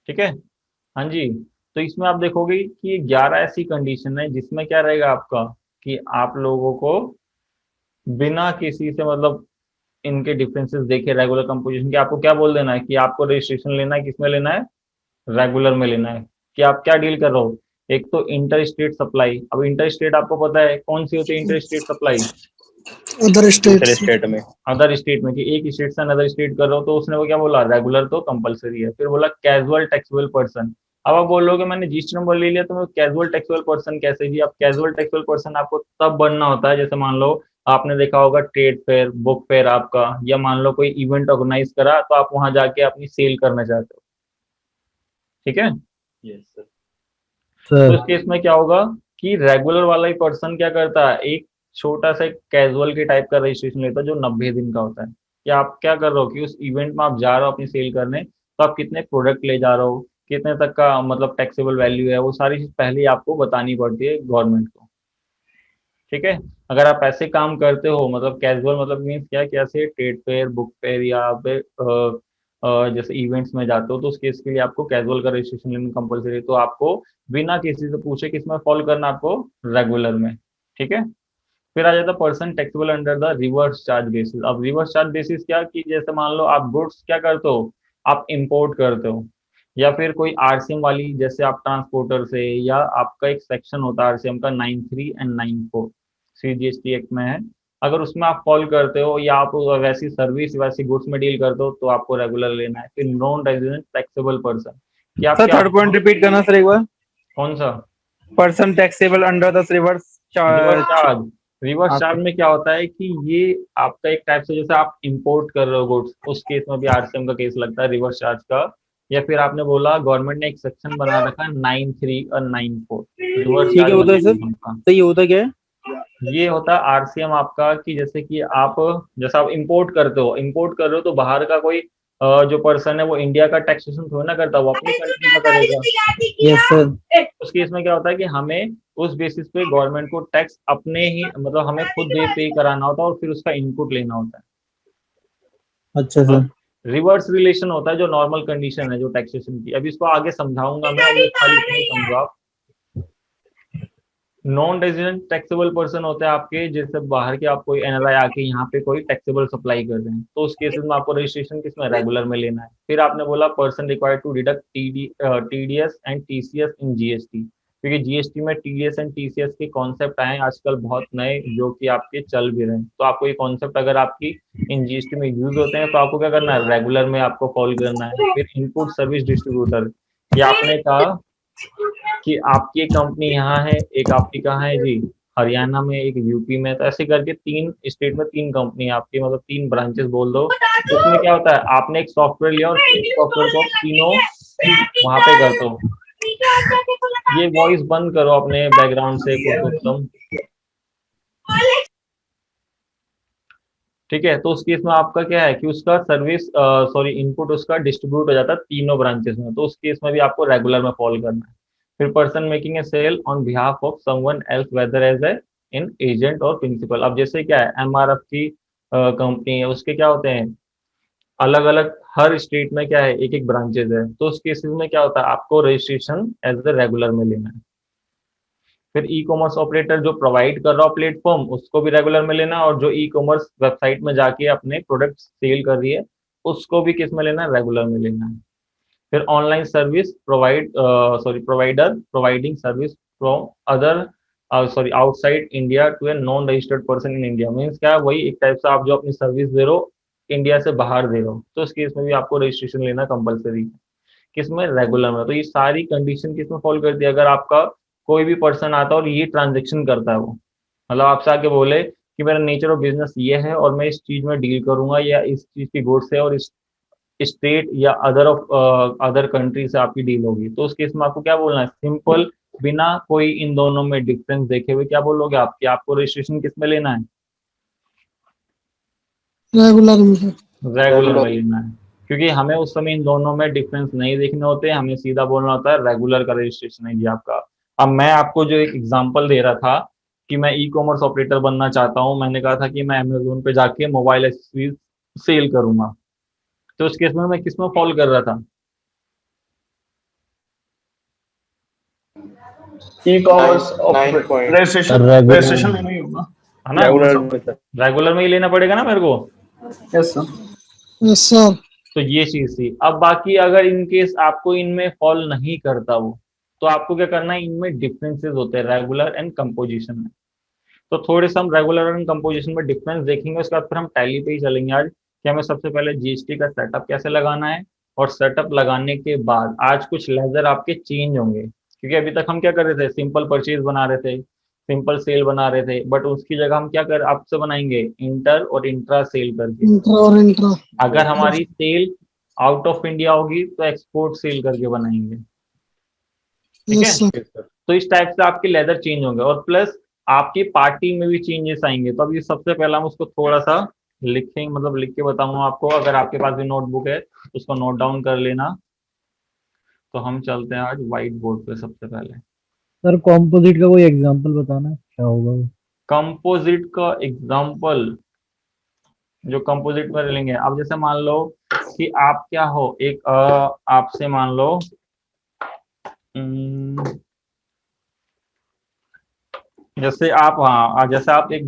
ठीक है, हाँ जी, तो इसमें आप देखोगे कि ये 11 ऐसी कंडीशन है जिसमें क्या रहेगा आपका कि आप लोगों को बिना किसी से मतलब इनके डिफरेंसेस देखे रेगुलर कंपोजिशन के आपको क्या बोल देना है कि आपको रजिस्ट्रेशन लेना है, किसमें लेना है, रेगुलर में लेना है। कि आप क्या डील कर रहे हो, एक तो इंटर स्टेट सप्लाई। अब इंटर स्टेट आपको पता है कौन सी होती है inter state supply, other state state में। अदर स्टेट में, कि एक स्टेट से अनदर स्टेट कर रहे हो, तो उसने वो क्या बोला रेगुलर तो कंपलसरी है। फिर बोला कैजुअल टैक्सेबल पर्सन। अब आप बोलोगे मैंने जीएसटी नंबर ले लिया तो मैं कैजुअल टैक्सेबल पर्सन कैसे जी? अब कैजुअल टैक्सेबल पर्सन आपको तब बनना होता है, जैसे मान लो आपने देखा होगा ट्रेड फेयर, बुक फेयर आपका, या मान लो कोई इवेंट ऑर्गेनाइज करा तो आप वहां जाके अपनी सेल करना चाहते हो। ठीक है, यस सर। तो इस सर केस में क्या होगा कि रेगुलर वाला ही पर्सन क्या करता है, एक छोटा सा कैजुअल के टाइप का रजिस्ट्रेशन लेता है जो 90 दिन का होता है। कि आप क्या कर रहे हो कि उस इवेंट में आप जा रहे हो अपनी सेल करने, तो आप कितने प्रोडक्ट ले जा रहे हो, कितने तक का मतलब टैक्सेबल वैल्यू है, वो सारी चीज पहले ही आपको बतानी पड़ती है गवर्नमेंट को। ठीक है। अगर आप ऐसे काम करते हो मतलब कैजुअल मतलब मीन्स क्या, कैसे ट्रेड फेयर, बुक फेयर या आप जैसे इवेंट्स में जाते हो, तो उस केस के लिए आपको कैजुअल का रजिस्ट्रेशन लेना कंपलसरी है। तो आपको बिना किसी से पूछे किसमें फॉलो करना, आपको रेगुलर में। ठीक है। फिर आ जाता है person taxable under the reverse charge basis. अब रिवर्स चार्ज बेसिस क्या, कि जैसे मान लो आप गुड्स क्या करते हो, आप इंपोर्ट करते हो, या फिर कोई आरसीएम वाली जैसे आप ट्रांसपोर्टर से, या आपका एक सेक्शन होता है आरसीएम का 93 एंड 94 सीजीएसटी एक्ट में है, अगर उसमें आप फॉल करते हो या आप वैसी सर्विस वैसी गुड्स में डील करते हो तो आपको रेगुलर लेना है। फिर नॉन रेजिडेंट टैक्सेबल पर्सन, कि आप सर क्या, थर्ड पॉइंट रिपीट करना सर एक बार। कौन सा? Person taxable under the reverse reverse charge. Charge. Reverse charge में क्या होता है कि ये आपका एक टाइप से जैसे आप इंपोर्ट कर रहे हो गुड्स, उस केस में भी आरसीएम का केस लगता है रिवर्स चार्ज का। या फिर आपने बोला गवर्नमेंट ने एक सेक्शन बना रखा है 93 और 94 रिवर्स ठीक है, चार्ज होता है सर। मैकेनिज्म का। तो ये होता क्या है? ये होता है आरसीएम आपका, कि जैसे कि आप जैसा आप इंपोर्ट करते हो, इंपोर्ट कर रहे हो तो बाहर का कोई जो पर्सन है वो इंडिया का टैक्सेशन थोड़ी ना करता, वो अपनी कंट्री का करेगा। Yes sir. उस केस में क्या होता है कि हमें उस बेसिस पे गवर्नमेंट को टैक्स अपने ही मतलब हमें खुद पे कराना होता है और फिर उसका इनपुट लेना होता है। अच्छा सर। रिवर्स रिलेशन होता है जो नॉर्मल कंडीशन है जो टैक्सेशन की, अभी इसको आगे समझाऊंगा मैं, अभी खाली इतना ही समझो आप। नॉन रेजिडेंट टैक्सेबल पर्सन होते हैं आपके, जैसे बाहर के आप कोई एनआरआई आके यहाँ पे कोई टैक्सेबल सप्लाई कर रहे हैं, तो उस केसेस में आपको रजिस्ट्रेशन किसमें, रेगुलर में लेना है। फिर आपने बोला person required to deduct TDS and TCS in GST, क्योंकि जीएसटी में टीडीएस एंड टीसीएस के कॉन्सेप्ट आए हैं आजकल बहुत नए, जो कि आपके चल भी रहे हैं। तो आपको ये कॉन्सेप्ट अगर आपकी इन जीएसटी में यूज होते हैं तो आपको क्या करना है, रेगुलर में आपको फॉलो करना है। फिर इनपुट सर्विस डिस्ट्रीब्यूटर, ये आपने कहा कि आपकी एक कंपनी यहाँ है, एक आपकी कहाँ है जी, हरियाणा में, एक यूपी में, तो ऐसे करके 3 स्टेट में 3 कंपनी है आपकी, मतलब 3 ब्रांचेस बोल दो। उसमें क्या होता है, आपने एक सॉफ्टवेयर लिया और एक सॉफ्टवेयर को आप तीनों वहां पे कर दो। ये वॉइस बंद करो अपने बैकग्राउंड से पुरुषोत्तम। ठीक है। तो उस केस में आपका क्या है कि उसका सर्विस सॉरी इनपुट उसका डिस्ट्रीब्यूट हो जाता है तीनों ब्रांचेस में, तो उस केस में भी आपको रेगुलर में फॉलो करना है। फिर person making a sale on behalf of someone else whether as a in agent और प्रिंसिपल। अब जैसे क्या है, एमआरएफ की कंपनी है, उसके क्या होते हैं अलग अलग, हर स्टेट में क्या है एक एक ब्रांचेस है, तो उस केसेस में क्या होता है आपको रजिस्ट्रेशन एज ए रेगुलर में लेना है। फिर ई कॉमर्स ऑपरेटर जो प्रोवाइड कर रहा हो प्लेटफॉर्म, उसको भी रेगुलर में लेना, और जो ई कॉमर्स वेबसाइट में जाके अपने प्रोडक्ट सेल कर रही है उसको भी किस में लेना है, रेगुलर में लेना है। फिर online service provider providing service from other outside India to a non registered person in India, means क्या है, वही एक टाइप से आप जो अपनी सर्विस दे रहे हो इंडिया से बाहर दे रहे हो, तो इस केस में भी आपको रजिस्ट्रेशन लेना कंपलसरी है। किसमें, रेगुलर में। तो ये सारी कंडीशन किसमें फॉलो करती है, अगर आपका कोई भी पर्सन आता है और ये ट्रांजेक्शन करता है, वो मतलब आपसे आके बोले कि मेरा नेचर ऑफ बिजनेस ये है और मैं इस चीज में डील करूंगा या इस चीज की गुड्स है और इस स्टेट या अदर कंट्री से आपकी डील होगी, तो उस केस में आपको क्या बोलना है, सिंपल, बिना कोई इन दोनों में डिफरेंस देखे हुए क्या बोलोगे आप, कि आपको रजिस्ट्रेशन किस में लेना है, रेगुलर में सर। रेगुलर में लेना है। क्योंकि हमें उस समय इन दोनों में डिफरेंस नहीं देखने होते, हमें सीधा बोलना होता है रेगुलर का रजिस्ट्रेशन है जी आपका। अब मैं आपको जो एक एग्जांपल दे रहा था कि मैं ई कॉमर्स ऑपरेटर बनना चाहता हूं, मैंने कहा था कि मैं अमेजोन पे जाके मोबाइल एक्सेसरीज सेल करूंगा, तो उस केस में मैं किस में फॉलो कर रहा था, ई कॉमर्स रजिस्ट्रेशन लेना ही होगा, है ना, रेगुलर में ही लेना पड़ेगा ना मेरे को। Yes sir. Yes sir. तो ये चीज थी। अब बाकी अगर इन केस आपको इनमें फॉल नहीं करता वो, तो आपको क्या करना है, इनमें डिफरेंसेस होते हैं रेगुलर एंड कंपोजिशन में। तो थोड़े से हम रेगुलर एंड कंपोजिशन में डिफरेंस देखेंगे, उसके बाद फिर हम टैली पे ही चलेंगे आज, कि हमें सबसे पहले जीएसटी का सेटअप कैसे लगाना है, और सेटअप लगाने के बाद आज कुछ लेजर आपके चेंज होंगे, क्योंकि अभी तक हम क्या कर रहे थे, सिंपल परचेज बना रहे थे, सिंपल सेल बना रहे थे, बट उसकी जगह हम क्या कर आपसे बनाएंगे, इंटर और इंट्रा सेल करके। इंट्रा और इंट्रा। अगर हमारी सेल आउट ऑफ इंडिया होगी तो एक्सपोर्ट सेल करके बनाएंगे। ठीक यस है। सर। तो इस टाइप से आपके लेदर चेंज होंगे और प्लस आपकी पार्टी में भी चेंजेस आएंगे। तो अब ये सबसे पहला हम उसको थोड़ा सा लिखेंगे, मतलब लिख के बताऊंगा आपको। अगर आपके पास भी नोटबुक है तो उसको नोट डाउन कर लेना। तो हम चलते हैं आज व्हाइट बोर्ड पे सबसे पहले। सर कॉम्पोजिट का कोई एग्जांपल बताना क्या होगा वो? कंपोजिट का एग्जांपल जो कंपोजिट में लेंगे, अब जैसे मान लो कि आप क्या हो, एक आपसे मान लो जैसे आप, हाँ जैसे आप एक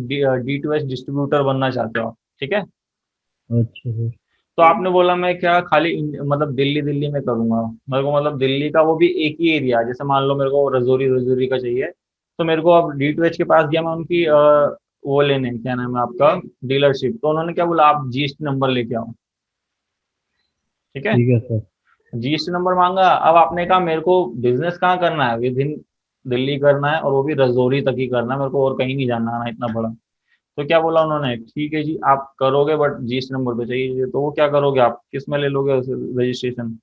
D2H डिस्ट्रीब्यूटर बनना चाहते हो, ठीक है। अच्छा सर। तो आपने बोला मैं क्या खाली मतलब दिल्ली दिल्ली में करूंगा, मेरे को मतलब दिल्ली का वो भी एक ही एरिया, जैसे मान लो मेरे को रजौरी रजौरी का चाहिए। तो मेरे को अब D2H के पास गया, मैं उनकी वो लेने, क्या नाम है आपका, डीलरशिप। तो उन्होंने क्या बोला, आप GST नंबर लेके आओ, ठीक है। ठीक है सर। GST नंबर मांगा। अब आपने कहा मेरे को बिजनेस कहाँ करना है, विद इन दिल्ली करना है और वो भी रजौरी तक ही करना है, मेरे को और कहीं नहीं जाना है इतना बड़ा। तो क्या बोला उन्होंने, ठीक है जी आप करोगे बट GST नंबर तो चाहिए। तो वो क्या करोगे, आप किस में ले लोगे रजिस्ट्रेशन।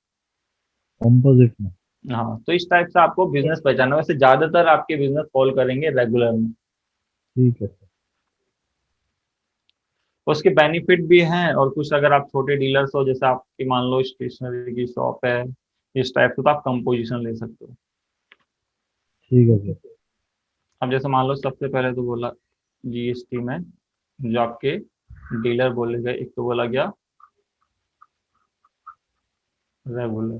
कॉम्पोजिट में। हाँ, तो इस टाइप से आपको बिजनेस पहचानना है। वैसे ज्यादातर आपके बिजनेस फॉल करेंगे रेगुलर में। ठीक है सर। उसके बेनिफिट भी हैं और कुछ, अगर आप छोटे डीलर्स हो, जैसे आपकी मान लो स्टेशनरी की शॉप है इस टाइप से, तो आप कंपोजिशन ले सकते हो। ठीक है सर। अब जैसे मान लो सबसे पहले तो बोला GST में जो आपके डीलर बोले गए, एक तो बोला गया रेगुलर,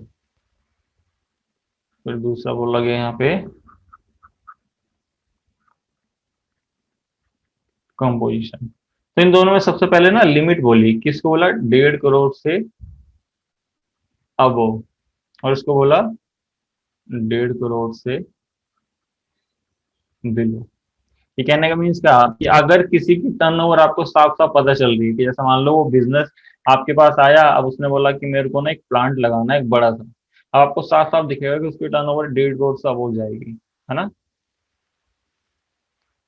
फिर दूसरा बोला गया यहाँ पे कंपोजिशन। तो इन दोनों में सबसे पहले ना लिमिट बोली, किसको बोला, 1.5 करोड़ से अबो, और इसको बोला 1.5 करोड़ से बिलो। ये कहने का मीन्स क्या, कि अगर किसी की टर्नओवर आपको साफ साफ पता चल रही है, कि जैसे मान लो वो बिजनेस आपके पास आया, अब उसने बोला कि मेरे को ना एक प्लांट लगाना है एक बड़ा सा। अब आपको साफ साफ दिखेगा कि उसकी टर्नओवर 1.5 करोड़ से अब हो जाएगी, है ना।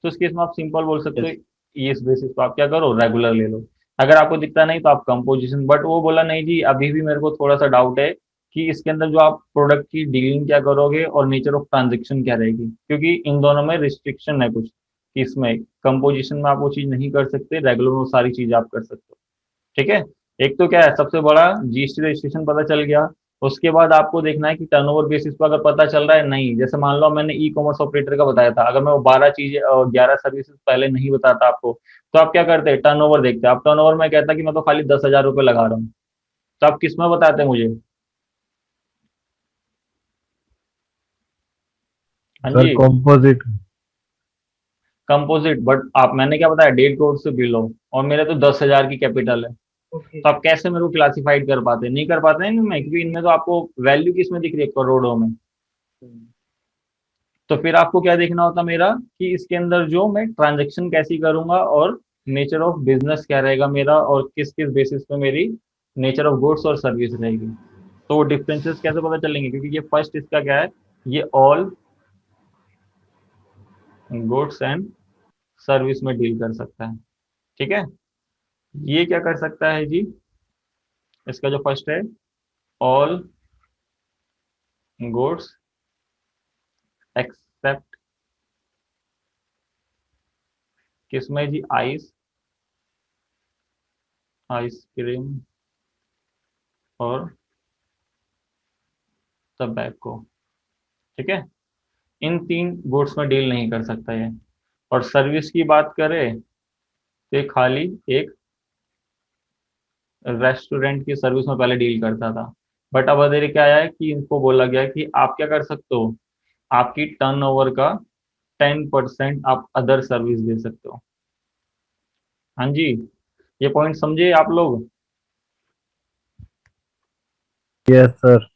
तो इस केस में आप सिंपल बोल सकते हो, इस बेसिस पे आप क्या करो, रेगुलर ले लो। अगर आपको दिखता नहीं तो आप कंपोजिशन। बट वो बोला नहीं जी, अभी भी मेरे को थोड़ा सा डाउट है कि इसके अंदर जो आप प्रोडक्ट की डीलिंग क्या करोगे और नेचर ऑफ ट्रांजेक्शन क्या रहेगी, क्योंकि इन दोनों में रिस्ट्रिक्शन है कुछ, कि इसमें कंपोजिशन में आप वो चीज नहीं कर सकते, रेगुलर में वो सारी चीज आप कर सकते हो, ठीक है। एक तो क्या है, सबसे बड़ा GST रजिस्ट्रेशन पता चल गया। उसके बाद आपको देखना है कि टर्नओवर बेसिस पर अगर पता चल रहा है, नहीं जैसे मान लो मैंने E-कॉमर्स ऑपरेटर का बताया था, अगर मैं वो 12 चीजें 11 सर्विसेज पहले नहीं बताता आपको, तो आप क्या करते हैं, टर्नओवर देखते हैं। आप टर्नओवर में कहता कि मैं तो खाली 10,000 रुपये लगा रहा हूँ, तो आप किस में बताते हैं मुझे। हाँ sir ji, composite. Composite. But आप, मैंने क्या बताया, 1.5 करोड़ से बिलो, और मेरे तो 10,000 की कैपिटल है। तो आप कैसे मेरे को क्लासिफाइड कर पाते हैं, नहीं कर पाते हैं इनमें, क्योंकि इनमें तो आपको वैल्यू किस में दिख रही है, करोड़ों में। तो फिर आपको क्या देखना होता मेरा, कि इसके अंदर जो मैं ट्रांजैक्शन कैसी करूंगा और नेचर ऑफ बिजनेस क्या रहेगा मेरा, और किस किस बेसिस पे मेरी नेचर ऑफ गुड्स और सर्विस रहेगी। तो वो डिफरेंसेस कैसे पता चलेंगे, क्योंकि ये फर्स्ट इसका क्या है, ये ऑल गुड्स एंड सर्विस में डील कर सकता है, ठीक है। ये क्या कर सकता है जी, इसका जो फर्स्ट है, ऑल गुड्स एक्सेप्ट किसमें जी, आइसक्रीम और टबैको, ठीक है। इन 3 गुड्स में डील नहीं कर सकता ये। और सर्विस की बात करें तो ये खाली एक रेस्टोरेंट की सर्विस में पहले डील करता था। बट अब अधेरे क्या आया है, कि इनको बोला गया कि आप क्या कर सकते हो, आपकी टर्नओवर का 10% आप अदर सर्विस दे सकते हो। हाँ जी, ये पॉइंट समझे आप लोग, यस सर।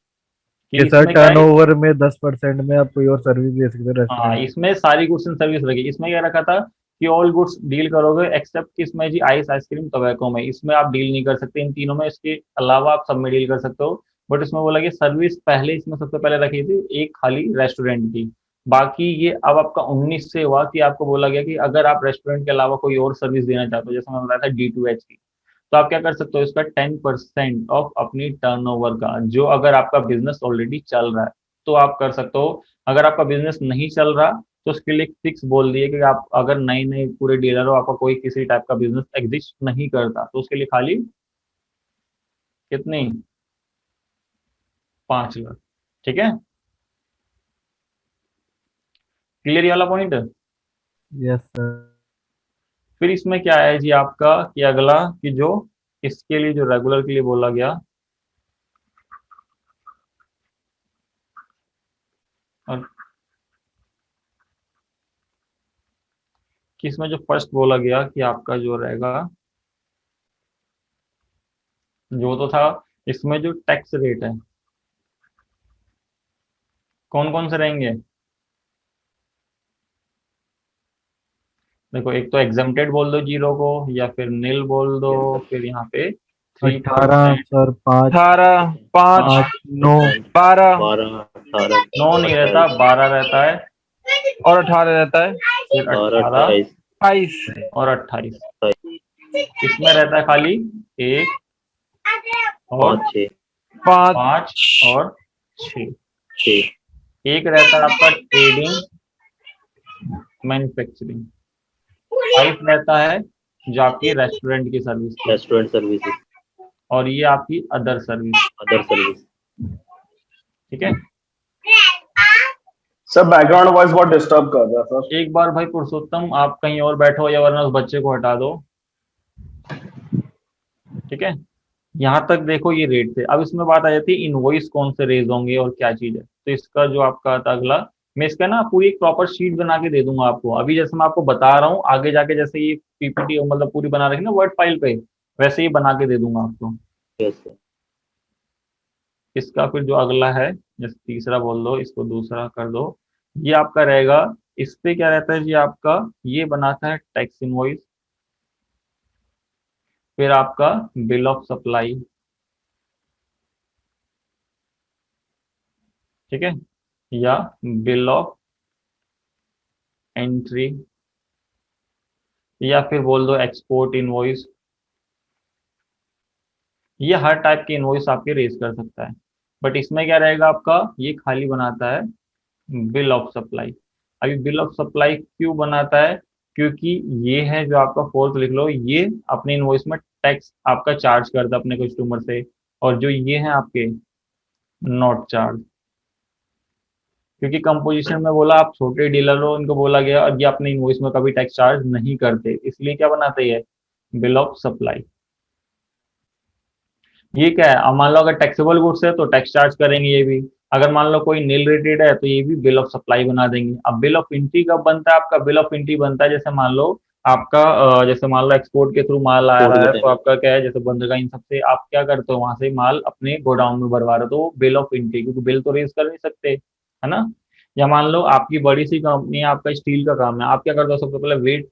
कि कि सर इसमें क्या है। टर्नओवर में 10% में आप कोई और सर्विस दे सकते हो हाँ, रेस्टोरेंट। इसमें सारी गुड्स एंड सर्विस लगी। इसमें क्या रखा था, कि ऑल गुड्स डील करोगे एक्सेप्ट किसमें जी, आइसक्रीम टोबैको में, इसमें आप डील नहीं कर सकते इन तीनों में। इसके अलावा आप सब में डील कर सकते हो। बट इसमें बोला कि सर्विस पहले इसमें सबसे पहले रखी थी एक खाली रेस्टोरेंट की। बाकी ये अब आपका 19 से हुआ, कि आपको बोला गया कि अगर आप रेस्टोरेंट के अलावा कोई और सर्विस देना चाहते हो, जैसे मैं बताया था D2H की, तो आप क्या कर सकते हो, इसका 10% ऑफ अपनी टर्नओवर का, जो अगर आपका बिजनेस ऑलरेडी चल रहा है, तो आप कर सकते हो। अगर आपका बिजनेस नहीं चल रहा तो उसके लिए फिक्स बोल दिए कि आप अगर नए नए पूरे डीलर हो, आपका कोई किसी टाइप का बिजनेस एग्जिस्ट नहीं करता, तो उसके लिए खाली कितनी 5 लाख। ठीक है, क्लियर ये वाला पॉइंट। Yes sir. फिर इसमें क्या है जी आपका कि अगला कि जो इसके लिए जो रेगुलर के लिए बोला गया, और कि इसमें जो फर्स्ट बोला गया कि आपका जो रहेगा, जो तो था इसमें जो टैक्स रेट है कौन कौन से रहेंगे। देखो, एक तो एग्जम्प्टेड बोल दो 0 को, या फिर नील बोल दो, फिर यहाँ पे 18 3%। सर, 5, 18, 5, 8, 9, 12 12, 18, 9 नहीं रहता, 12 रहता है, और 18 रहता है, फिर 12, 18 28, 28, और 28। इसमें रहता है खाली 1 और 5, 6, 5, 5 और 6। 6, एक रहता है आपका ट्रेडिंग मैन्युफैक्चरिंग, 5 रहता है जो आपकी रेस्टोरेंट की सर्विस थी, रेस्टोरेंट सर्विसेज, और ये आपकी अदर सर्विस। Other service. ठीक है, सर बैकग्राउंड वॉइस बहुत डिस्टर्ब कर रहा है सर। एक बार भाई पुरुषोत्तम आप कहीं और बैठो, या वरना उस बच्चे को हटा दो। ठीक है, यहाँ तक देखो ये रेट थे। अब इसमें बात आ जाती है इनवॉइस कौन से रेज होंगे और क्या चीज है। तो इसका जो आपका था अगला, मैं इसका ना पूरी एक प्रॉपर शीट बना के दे दूंगा आपको। अभी जैसे मैं आपको बता रहा हूँ, आगे जाके जैसे ये पीपीटी मतलब पूरी बना रखी ना वर्ड फाइल पे, वैसे ही बना के दे दूंगा आपको। Yes sir. इसका फिर जो अगला है, जैसे तीसरा बोल दो, इसको दूसरा कर दो, ये आपका रहेगा। इस पे क्या रहता है जी आपका, ये बनाता है टैक्स इनवॉइस, फिर आपका बिल ऑफ सप्लाई। ठीक है, या बिल ऑफ एंट्री, या फिर बोल दो एक्सपोर्ट इनवॉइस। ये हर टाइप के इनवॉइस आपके रेज कर सकता है, बट इसमें क्या रहेगा आपका, ये खाली बनाता है बिल ऑफ सप्लाई। अभी बिल ऑफ सप्लाई क्यों बनाता है, क्योंकि ये है जो आपका फोर्थ लिख लो, ये अपने इनवॉइस में टैक्स आपका चार्ज करता है अपने कस्टमर से, और जो ये है आपके नॉट चार्ज। क्योंकि कंपोजिशन में बोला आप छोटे डीलर हो, इनको बोला गया और ये अपने इनवॉइस में कभी टैक्स चार्ज नहीं करते, इसलिए क्या बनाते हैं बिल ऑफ सप्लाई। ये क्या है, अब मान लो अगर टैक्सेबल गुड्स है तो टैक्स चार्ज करेंगे ये भी, अगर मान लो कोई नील रेटेड है तो ये भी बिल ऑफ सप्लाई बना देंगे। अब बिल ऑफ एंट्री कब बनता है आपका, बिल ऑफ एंट्री बनता है जैसे मान लो आपका जैसे मान लो एक्सपोर्ट के थ्रू माल आ एक्सपोर्ट रहा के है, तो टाइम आपका क्या है, जैसे बंदरगाह इन सबसे आप क्या करते हो, वहां से माल अपने गोडाउन में भरवा रहे हो, तो बिल ऑफ एंट्री, क्योंकि बिल तो रेज कर नहीं सकते है ना। या मान लो आपकी बड़ी सी कंपनी है, आपका स्टील का काम है, आप क्या करते हो, सबसे पहले वेट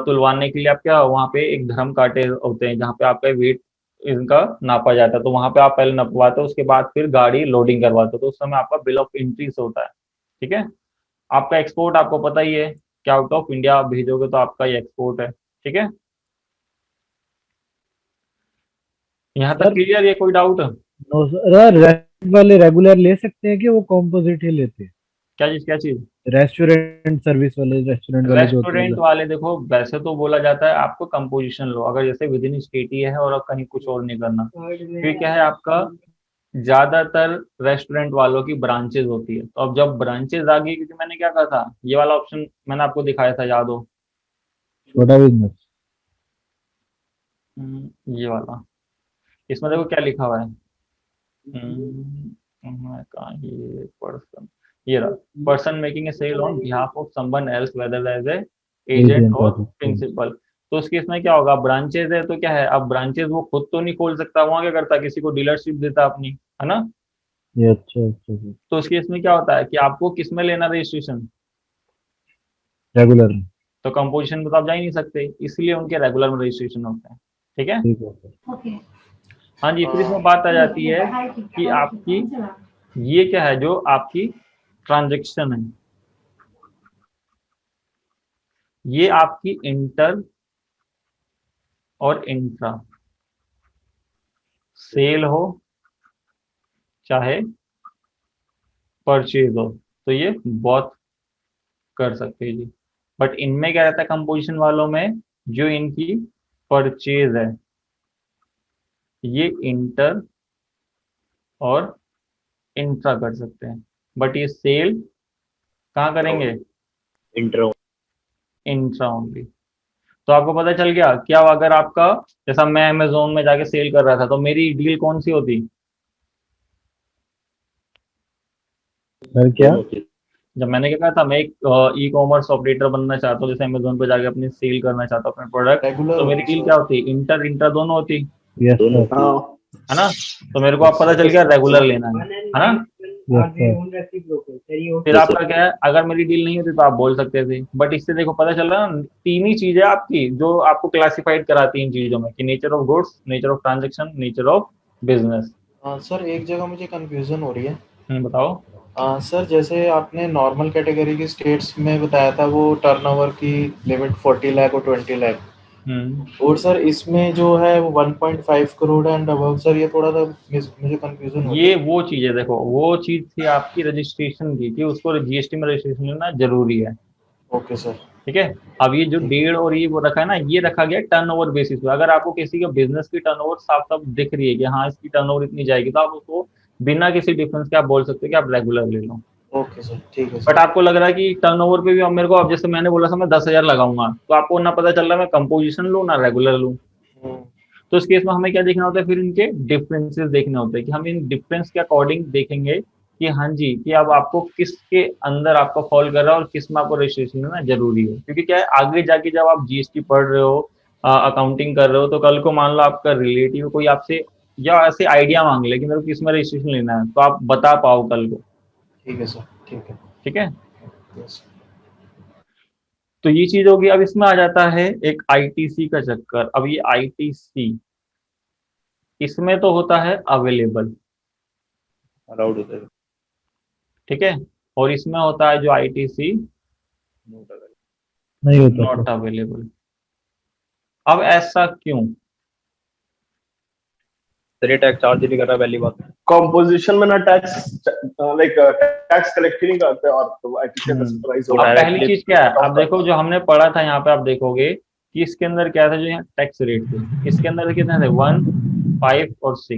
तुलवाने के लिए आप क्या वहाँ पे एक धर्म कांटे होते हैं जहाँ पे आपका वेट इनका नापा जाता है, तो वहां पे आप पहले नपवाते हो, उसके बाद फिर गाड़ी लोडिंग करवाते हो, तो उस समय आपका बिल ऑफ एंट्री से होता है। ठीक है, आपका एक्सपोर्ट आपको पता ही है कि आउट ऑफ इंडिया आप भेजोगे तो आपका ये एक्सपोर्ट है। ठीक है, यहाँ तक सर क्लियर, ये कोई डाउट। नो सर, रेस्टोरेंट वाले रेगुलर ले सकते हैं कि वो कॉम्पोजिट ही लेते हैं? क्या चीज क्या चीज। रेस्टोरेंट सर्विस वाले, रेस्टोरेंट वाले जो होते रेस्टोरेंट हैं। वाले देखो, वैसे तो बोला जाता है आपको कंपोजिशन लो, अगर जैसे विद इन स्टेट ही है और कहीं कुछ और नहीं करना, फिर क्या है आपका, ज्यादातर रेस्टोरेंट वालों की ब्रांचेज होती है। तो अब जब ब्रांचेज आ गई, क्योंकि मैंने क्या कहा था, ये वाला ऑप्शन मैंने आपको दिखाया था, याद हो। छोटा बिजनेस। ये वाला, इसमें देखो क्या लिखा हुआ है। कहाँ ये पर्सन, ये रहा, person making a sale on behalf of someone else whether as a agent agent और ऑफ। प्रिंसिपल। तो उसके इसमें क्या होगा, ब्रांचेज है तो क्या है, अब ब्रांचेज वो खुद तो नहीं खोल सकता, वहाँ क्या करता, किसी को डीलरशिप देता अपनी, है ना। ये अच्छा अच्छा सर। तो उसके इसमें क्या होता है कि आपको किस में लेना रजिस्ट्रेशन, रेगुलर में। तो कंपोजिशन में तो आप जा ही नहीं सकते, इसलिए उनके रेगुलर में रजिस्ट्रेशन होता है। ठीक है, ठीक है सर। हाँ जी। फिर इसमें बात आ जाती है कि आपकी ये क्या है, जो आपकी ट्रांजैक्शन है, ये आपकी इंटर और इंट्रा सेल हो चाहे परचेज हो, तो ये बहुत कर सकते हैं जी। बट इनमें क्या रहता है कंपोजिशन वालों में, जो इनकी परचेज है ये इंटर और इंट्रा कर सकते हैं, बट ये सेल कहाँ करेंगे, इंटर इंट्रा ओनली। तो आपको पता चल गया क्या, अगर आपका जैसा मैं अमेजोन में जाके सेल कर रहा था तो मेरी डील कौन सी होती, सर क्या? जब मैंने क्या कहा था मैं एक ई कॉमर्स ऑपरेटर बनना चाहता हूँ, जैसे अमेजोन पे जाके अपनी सेल करना चाहता हूँ अपने प्रोडक्ट, रेगुलर तो मेरी होती डील सर। क्या होती, इंटर इंटर दोनों होती, यस दोनों सर। हाँ है ना। तो मेरे को अब पता चल गया रेगुलर लेना है ना। Yes sir. फिर यस आपका सर। क्या है, अगर मेरी डील नहीं होती तो आप बोल सकते थे, बट इससे देखो पता चल रहा ना, तीन ही चीजें आपकी जो आपको क्लासिफाइड कराती हैं इन चीजों में, कि nature of goods, nature of transaction, nature of business. Sir एक जगह मुझे कंफ्यूजन हो रही है। बताओ। सर जैसे आपने नॉर्मल कैटेगरी की स्टेट्स में बताया था वो टर्नओवर की लिमिट 40 लाख और 20 लाख, हम्म और सर इसमें जो है वो 1.5 करोड़ एंड अबव, सर ये थोड़ा सा मुझे कंफ्यूजन हो रही ये है। वो चीज है, देखो वो चीज थी आपकी रजिस्ट्रेशन की, कि उसको जीएसटी में रजिस्ट्रेशन लेना जरूरी है। Okay sir. ठीक है। अब ये जो ठीक है। डेढ़ और ये वो रखा है ना, ये रखा गया टर्नओवर बेसिस पे। अगर आपको किसी के बिजनेस की टर्नओवर साफ साफ दिख रही है कि हाँ इसकी टर्नओवर इतनी जाएगी, तो आप उसको बिना किसी डिफरेंस के आप बोल सकते हो कि आप रेगुलर ले लो। ओके सर, ठीक है बट सर। आपको लग रहा है कि टर्नओवर पे भी अब मेरे को, अब जैसे मैंने बोला था मैं 10,000 लगाऊंगा, तो आपको ना पता चल रहा है मैं कंपोजिशन लूँ ना रेगुलर लूँ। हम्म, तो इस केस में हमें क्या देखना होता है, फिर इनके डिफरेंसेस देखने होते हैं, कि हम इन डिफरेंस के अकॉर्डिंग देखेंगे कि हाँ जी, कि अब आपको किसके अंदर आपका फॉल कर रहा है और किस में आपको रजिस्ट्रेशन लेना जरूरी है। क्योंकि क्या है, आगे जाके जब आप जीएसटी पढ़ रहे हो, अकाउंटिंग कर रहे हो, तो कल को मान लो आपका रिलेटिव कोई आपसे या ऐसे आइडिया मांग ले कि मेरे को किस में रजिस्ट्रेशन लेना है, तो आप बता पाओ कल को। ठीक है सर, ठीक है। ठीक है। यस। तो ये चीज होगी। अब इसमें आ जाता है एक आईटीसी का चक्कर। अब ये आईटीसी, इसमें तो होता है अवेलेबल, अलाउड होता है। ठीक है, और इसमें होता है जो आईटीसी नहीं होता नॉट सर। अवेलेबल। अब ऐसा क्यों, सर ये टैक्स चार्ज नहीं कर रहा, पहली बात। कॉम्पोजिशन में ना टैक्स लाइक टैक्स कलेक्ट ही नहीं करते, और तो आईटीसी प्राइस वो अब होता पहली डायरेक्टली चीज क्या है, है। अब देखो जो हमने पढ़ा था यहाँ पे, आप देखोगे कि इसके अंदर क्या था, जो यहाँ टैक्स रेट थे, इसके अंदर कितने थे, 1, 5 और 6।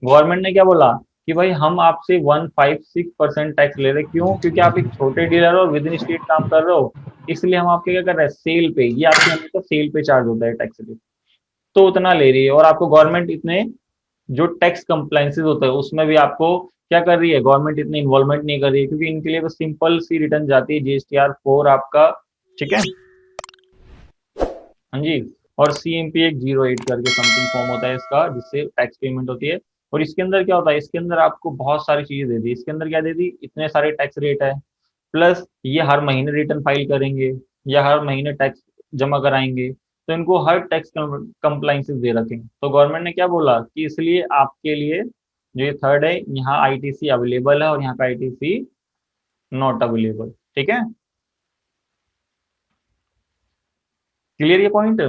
गवर्नमेंट ने क्या बोला कि भाई हम आपसे 156% टैक्स ले रहे हैं। क्यों? क्योंकि आप एक छोटे डीलर हो, विद इन स्टेट काम कर रहे हो, इसलिए हम आपके क्या कर रहे हैं, सेल पे, ये आपके हमेशा सेल पे चार्ज होता है टैक्स रेट, तो उतना ले रही है। और आपको गवर्नमेंट इतने जो टैक्स कंप्लाइंसेस होता है उसमें भी आपको क्या कर रही है, गवर्नमेंट इतनी इन्वॉल्वमेंट नहीं कर रही है, क्योंकि इनके लिए बस सिंपल सी रिटर्न जाती है जीएसटीआर 4 आपका। ठीक है। हाँ जी। और सीएमपी एक 08 करके समथिंग फॉर्म होता है इसका, जिससे टैक्स पेमेंट होती है। और इसके अंदर क्या होता है, इसके अंदर आपको बहुत सारी चीजें दे दी। इसके अंदर क्या दे दी, इतने सारे टैक्स रेट है, प्लस ये हर महीने रिटर्न फाइल करेंगे या हर महीने टैक्स जमा कराएंगे, तो इनको हर टैक्स कंप्लाइंसेस दे रखे हैं। तो गवर्नमेंट ने क्या बोला कि इसलिए आपके लिए जो ये थर्ड है, यहाँ आईटीसी अवेलेबल है और यहाँ का आईटीसी नॉट अवेलेबल। ठीक है, क्लियर ये पॉइंट।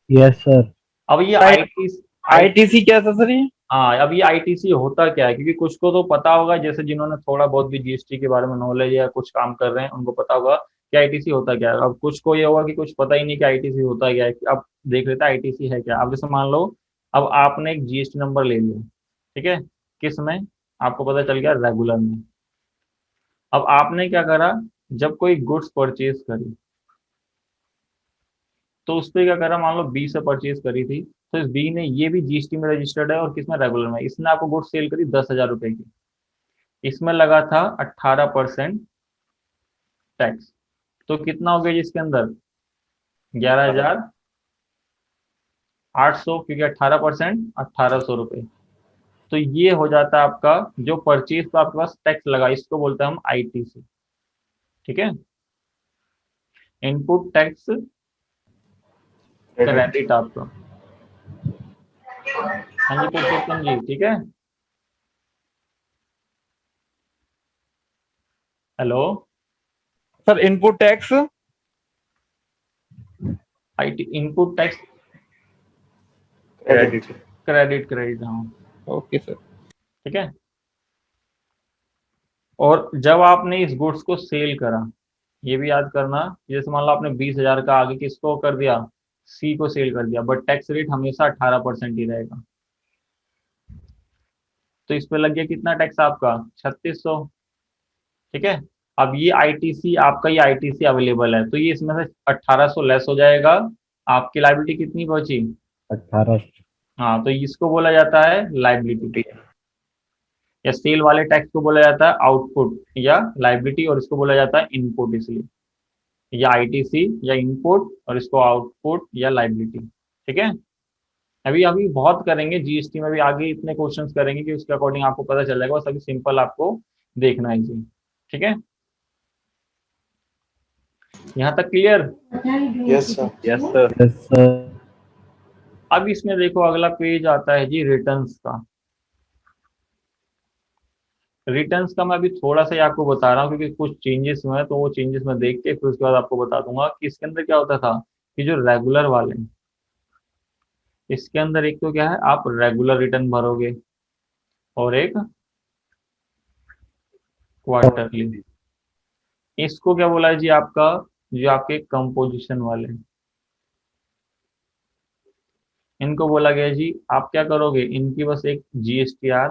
Yes sir. अब ये आईटीसी, आईटीसी क्या था सर ये? हाँ, अब ये आईटीसी होता क्या है, क्योंकि कुछ को तो पता होगा, जैसे जिन्होंने थोड़ा बहुत भी जीएसटी के बारे में नॉलेज या कुछ काम कर रहे हैं उनको पता होगा कि आईटीसी होता क्या है। अब कुछ को ये होगा कि कुछ पता ही नहीं कि आईटीसी होता क्या है। अब देख लेते हैं आईटीसी है क्या। अब जैसे मान लो, अब आपने एक जीएसटी नंबर ले लिया, ठीक है, किस में, आपको पता चल गया रेगुलर में। अब आपने क्या करा, जब कोई गुड्स परचेज करी, तो उस पर क्या करा, मान लो बी से परचेज करी थी, तो इस बी ने ये भी जीएसटी में रजिस्टर्ड है और किसमें, रेगुलर में। इसने आपको गुड्स सेल करी 10,000 रुपए की, इसमें लगा था 18% टैक्स, तो कितना हो गया जी इसके अंदर, 11,800, क्योंकि 18% 1,800 रुपये। तो ये हो जाता है आपका जो परचेज पे आपके पास टैक्स लगा, इसको बोलते हैं हम आईटीसी। ठीक है, इनपुट टैक्स क्रेडिट आपका। हाँ जी पुरुषोत्तम जी, ठीक है। Hello. Sir input tax IT input tax credit. Credit, हाँ। Okay sir. ठीक है। और जब आपने इस गुड्स को सेल करा, ये भी याद करना, जैसे मान लो आपने 20,000 का आगे किसको कर दिया, सी को सेल कर दिया, बट टैक्स रेट हमेशा 18% ही रहेगा। तो इस पे लग गया कितना टैक्स आपका, 3600। ठीक है, अब ये आईटीसी आपका, ये आईटीसी अवेलेबल है, तो ये इसमें से 1800 लेस हो जाएगा, आपकी लाइबिलिटी कितनी बची, 18। हाँ, तो इसको बोला जाता है लाइबिलिटी, या सेल वाले टैक्स को बोला जाता है आउटपुट या लाइबिलिटी, और इसको बोला जाता है इनपुट, इसलिए या आईटीसी या इनपुट, और इसको आउटपुट या लाइबिलिटी। ठीक है, अभी अभी बहुत करेंगे जीएसटी में भी, आगे इतने क्वेश्चंस करेंगे कि उसके अकॉर्डिंग आपको पता चल जाएगा, बस अभी सिंपल आपको देखना है जी। ठीक है, यहाँ तक clear? Yes sir. Yes sir. Yes sir. अब इसमें देखो अगला पेज आता है जी रिटर्न्स का। रिटर्न्स का मैं अभी थोड़ा सा ही आपको बता रहा हूँ क्योंकि कुछ चेंजेस हुए हैं, तो वो चेंजेस मैं देख के फिर उसके बाद आपको बता दूंगा कि इसके अंदर क्या होता था कि जो रेगुलर वाले हैं, इसके अंदर एक तो क्या है, आप रेगुलर रिटर्न भरोगे और एक क्वार्टरली। इसको क्या बोला है जी आपका, जो आपके कंपोजिशन वाले हैं, इनको बोला गया जी आप क्या करोगे, इनकी बस एक जीएसटीआर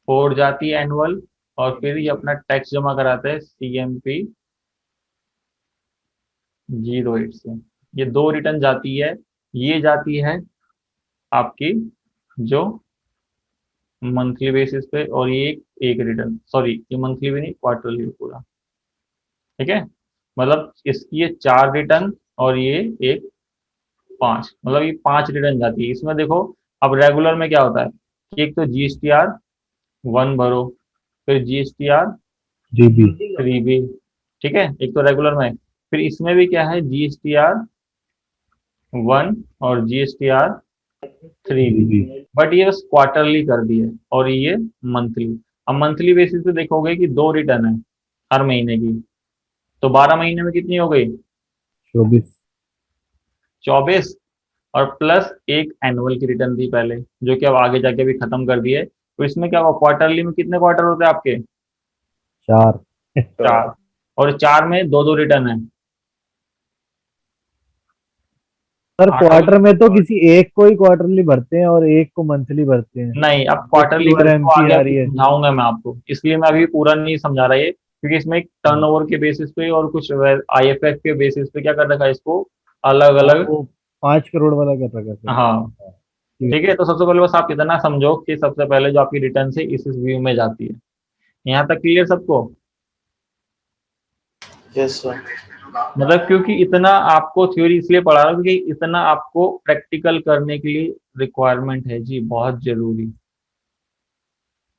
4 जाती है एनुअल, और फिर ये अपना टैक्स जमा कराते हैं सीएमपी 08 से। ये 2 रिटर्न जाती है, ये जाती है आपकी जो मंथली बेसिस पे, और ये एक रिटर्न, सॉरी ये मंथली भी नहीं, क्वार्टरली पूरा। ठीक है, मतलब इसकी ये 4 रिटर्न और ये एक 5, मतलब ये 5 रिटर्न जाती है इसमें। देखो अब रेगुलर में क्या होता है कि एक तो जीएसटीआर 1 भरो, फिर जीएसटीआर जीबी 3B। ठीक है, एक तो रेगुलर में, फिर इसमें भी क्या है, जीएसटीआर 1 और जीएसटीआर 3B, जीबी बट ये बस क्वार्टरली कर दिए, और ये मंथली। अब मंथली बेसिस पे देखोगे कि 2 रिटर्न है हर महीने की, तो 12 महीने में कितनी हो गई, 24। 24, और प्लस एक एनुअल की रिटर्न थी पहले, जो कि अब आगे जाके भी खत्म कर दिए। तो इसमें क्या हुआ, क्वार्टरली में कितने क्वार्टर होते हैं आपके, 4। 4, और 4 में 2 रिटर्न है। सर आठ क्वार्टर में तो किसी एक को ही क्वार्टरली भरते हैं और एक को मंथली भरते हैं। नहीं, अब क्वार्टरली और एमसी आ रही है। समझाऊंगा मैं आपको, इसलिए मैं अभी पूरा नहीं समझा रहा ये, क्योंकि इसमें एक टर्नओवर के बेसिस पे और कुछ आईएफएफ के बेसिस पे क्या कर रखा है इसको अलग अलग। वो 5 करोड़ वाला कर रखा है सर। हाँ, ठीक है, तो सबसे पहले बस आप इतना समझो कि सबसे पहले जो आपकी रिटर्न से इस व्यू में जाती है। यहाँ तक क्लियर सबको? Yes sir. मतलब क्योंकि इतना आपको थ्योरी इसलिए पढ़ा रहा हूँ क्योंकि इतना आपको प्रैक्टिकल करने के लिए रिक्वायरमेंट है जी, बहुत जरूरी।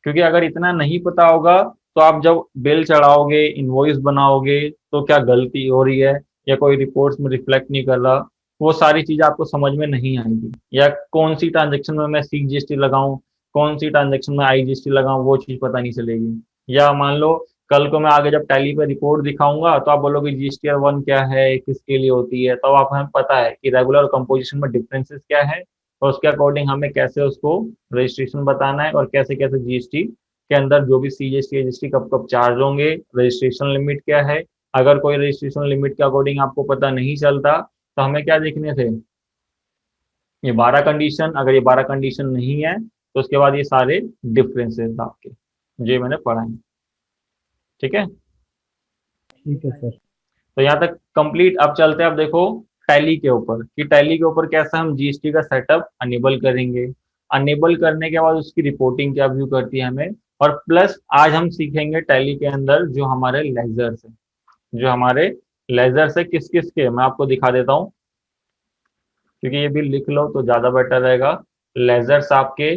क्योंकि अगर इतना नहीं पता होगा तो आप जब बिल चढ़ाओगे, इनवॉइस बनाओगे, तो क्या गलती हो रही है या कोई रिपोर्ट्स में रिफ्लेक्ट नहीं कर रहा, वो सारी चीज आपको समझ में नहीं आएगी। या कौन सी ट्रांजेक्शन में मैं सीजीएसटी लगाऊं, कौन सी ट्रांजेक्शन में आईजीएसटी लगाऊं, वो चीज पता नहीं चलेगी। या मान लो कल को मैं आगे जब टैली पे रिपोर्ट दिखाऊंगा तो आप बोलोगे जीएसटीआर 1 क्या है, किसके लिए होती है, तो आप हमें पता है कि रेगुलर कंपोजिशन में डिफरेंसेस क्या है, और उसके अकॉर्डिंग हमें कैसे उसको रजिस्ट्रेशन बताना है, और कैसे कैसे जीएसटी के अंदर जो भी सीजीएसटी एजीएसटी कब कब चार्ज होंगे, रजिस्ट्रेशन लिमिट क्या है। अगर कोई रजिस्ट्रेशन लिमिट के अकॉर्डिंग आपको पता नहीं चलता तो हमें क्या देखने थे, ये 12 कंडीशन, अगर ये 12 कंडीशन नहीं है तो उसके बाद ये सारे डिफरेंसेस आपके जो मैंने पढ़ाए। ठीक है, ठीक है सर। तो यहाँ तक कंप्लीट। अब चलते हैं, अब देखो टैली के ऊपर कि टैली के ऊपर कैसा हम जीएसटी का सेटअप अनेबल करेंगे, अनेबल करने के बाद उसकी रिपोर्टिंग क्या व्यू करती है हमें, और प्लस आज हम सीखेंगे टैली के अंदर जो हमारे लेजर्स है, जो हमारे लेजर्स है किस किस के, मैं आपको दिखा देता हूँ क्योंकि ये भी लिख लो तो ज्यादा बेटर रहेगा। लेजर्स आपके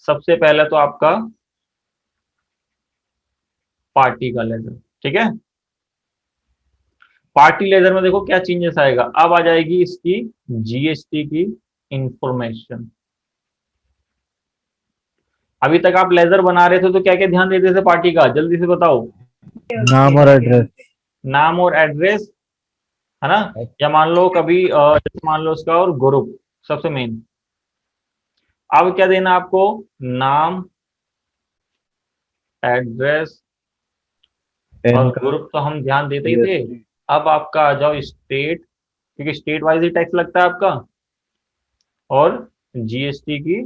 सबसे पहले तो आपका पार्टी का लेजर। ठीक है, पार्टी लेजर में देखो क्या चेंजेस आएगा, अब आ जाएगी इसकी जीएसटी की इंफॉर्मेशन। अभी तक आप लेजर बना रहे थे तो क्या क्या ध्यान देते थे पार्टी का, जल्दी से बताओ। नाम और एड्रेस। नाम और एड्रेस, है ना, या मान लो कभी जैसे मान लो उसका और ग्रुप सबसे मेन। अब क्या देना आपको, नाम, एड्रेस, और ग्रुप तो हम ध्यान देते ही थे। अब आपका आ जाओ स्टेट, क्योंकि स्टेट वाइज ही टैक्स लगता है आपका, और जीएसटी की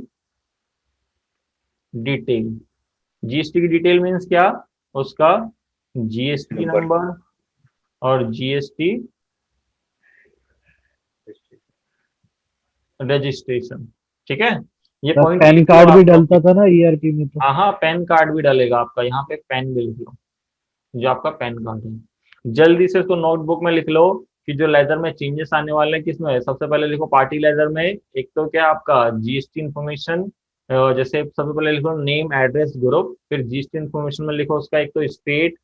डिटेल। जीएसटी की डिटेल मीन्स क्या, उसका जीएसटी नंबर और जीएसटी रजिस्ट्रेशन। ठीक है, ये पॉइंट पैन कार्ड भी डलता था ना ईआरपी में तो। हाँ, पैन कार्ड भी डलेगा आपका, यहाँ पे पैन भी लिख लो, जो आपका पैन कार्ड है। जल्दी से इसको नोटबुक में लिख लो कि जो लेजर में चेंजेस आने वाले हैं किसमें है। सबसे पहले लिखो पार्टी लेजर में, एक तो क्या आपका जीएसटी इन्फॉर्मेशन, जैसे सबसे पहले लिखो नेम एड्रेस ग्रुप, फिर जीएसटी इन्फॉर्मेशन में लिखो उसका एक तो स्टेट,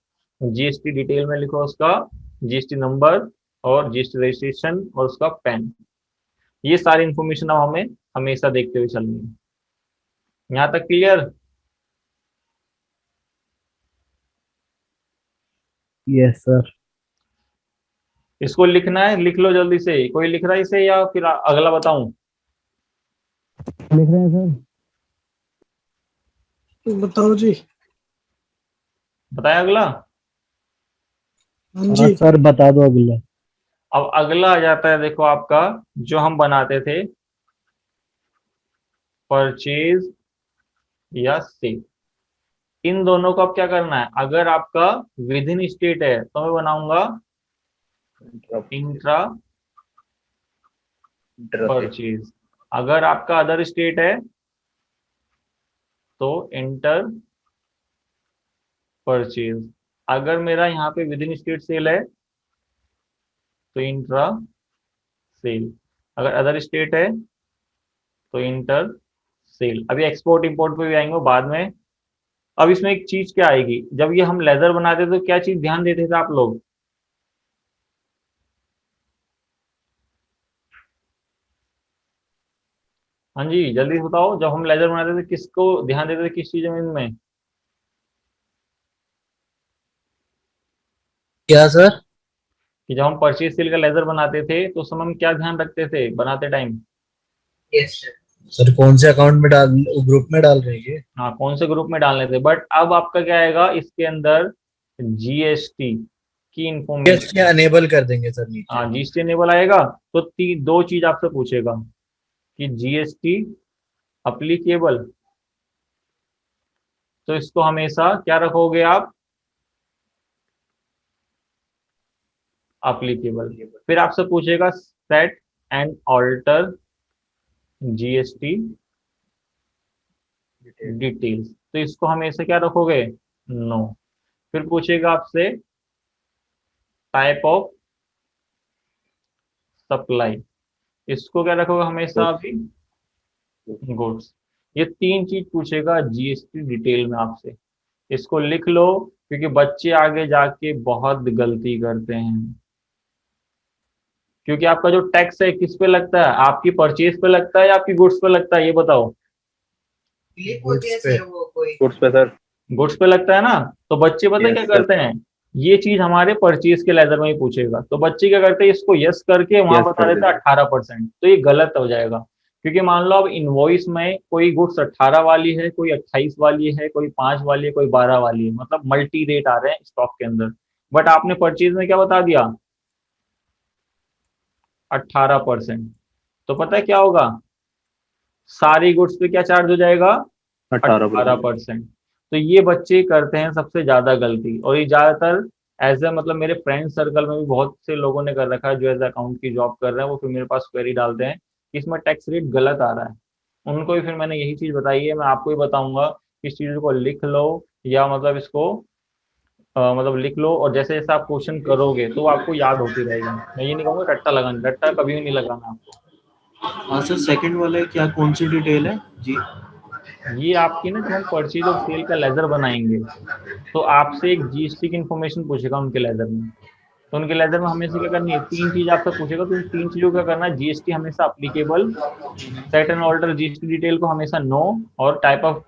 जीएसटी डिटेल में लिखो उसका जीएसटी नंबर और जीएसटी रजिस्ट्रेशन और उसका पैन। ये सारी इन्फॉर्मेशन अब हमें हमेशा देखते हुए चलनी है। यहाँ तक क्लियर? Yes sir. इसको लिखना है, लिख लो जल्दी से। कोई लिख रहा है इसे या फिर अगला बताऊं? लिख रहे हैं सर। बताओ जी। बताया अगला? हाँ जी सर बता दो अगला। अब अगला आ जाता है, देखो आपका जो हम बनाते थे परचेज या सेल, इन दोनों को अब क्या करना है। अगर आपका विद इन स्टेट है तो मैं बनाऊंगा इंट्रा परचेज, अगर आपका अदर स्टेट है तो इंटर परचेज, अगर मेरा यहाँ पे विद इन स्टेट सेल है तो इंट्रा सेल, अगर अदर स्टेट है तो इंटर सेल। अभी एक्सपोर्ट इंपोर्ट पे भी आएंगे बाद में। अब इसमें एक चीज क्या आएगी, जब ये हम लेदर बनाते थे तो क्या चीज ध्यान देते थे आप लोग? हाँ जी, जल्दी बताओ, जब हम लेदर बनाते थे किसको ध्यान देते थे, किस चीज में इनमें? क्या सर? कि जब हम परचेज सेल का लेदर बनाते थे तो उस समय हम क्या ध्यान रखते थे बनाते टाइम? Yes sir. कौन से अकाउंट में डाल, ग्रुप में डाल रहे हैं? हाँ, कौन से ग्रुप में डालने थे। बट अब आपका क्या आएगा इसके अंदर, जीएसटी की इंफॉर्मेशन अनेबल कर देंगे सर नीचे। हाँ, जीएसटी इनेबल आएगा तो दो चीज आपसे पूछेगा कि जीएसटी अप्लीकेबल, तो इसको हमेशा क्या रखोगे आप, अप्लीकेबल। फिर आपसे पूछेगा set and alter GST details, तो इसको हमेशा क्या रखोगे, नो। फिर पूछेगा आपसे टाइप ऑफ सप्लाई, इसको क्या रखोगे हमेशा अभी, गुड्स। ये तीन चीज पूछेगा जीएसटी डिटेल में आपसे, इसको लिख लो क्योंकि बच्चे आगे जाके बहुत गलती करते हैं। क्योंकि आपका जो टैक्स है किस पे लगता है, आपकी परचेज पे लगता है या आपकी गुड्स पे लगता है, ये बताओ। गुड्स पे सर। गुड्स पे लगता है ना, तो बच्चे पता है क्या करते हैं, ये चीज हमारे परचेज के लेजर में ही पूछेगा तो बच्चे क्या करते हैं, इसको यस करके वहां बता देता है 18%, तो ये गलत हो जाएगा। क्योंकि मान लो अब इनवॉइस में कोई गुड्स 18 वाली है, कोई 28 वाली है, कोई 5 वाली है, कोई 12 वाली है, मतलब मल्टी रेट आ रहे हैं स्टॉक के अंदर, बट आपने परचेज में क्या बता दिया, 18%, तो पता है क्या होगा, सारी गुड्स पे क्या चार्ज हो जाएगा, 18%। तो ये बच्चे करते हैं सबसे ज्यादा गलती, और ये ज्यादातर एज ए मतलब मेरे फ्रेंड सर्कल में भी बहुत से लोगों ने कर रखा है जो एज अकाउंट की जॉब कर रहे हैं, वो फिर मेरे पास क्वेरी डालते हैं कि इसमें टैक्स रेट गलत आ रहा है। उनको भी फिर मैंने यही चीज बताई है, मैं आपको भी बताऊंगा कि इस चीज को लिख लो, या मतलब इसको मतलब लिख लो, और जैसे जैसे आप क्वेश्चन करोगे तो आपको याद होती रहेगी। मैं ये नहीं कहूँगा रट्टा लगाना, रट्टा कभी भी नहीं लगाना आपको। हाँ सर, सेकंड वाला क्या कौन सी डिटेल है जी? ये आपकी ना, जब हम परचेज और सेल का लेजर बनाएंगे तो आपसे एक जीएसटी की इन्फॉर्मेशन पूछेगा उनके लेजर में, तो उनके लेजर में हमेशा क्या करनी है, तीन चीज आपसे पूछेगा, तो इन तीन चीजों का करना है, जीएसटी हमेशा applicable, set and alter GST detail को हमेशा नो, और टाइप ऑफ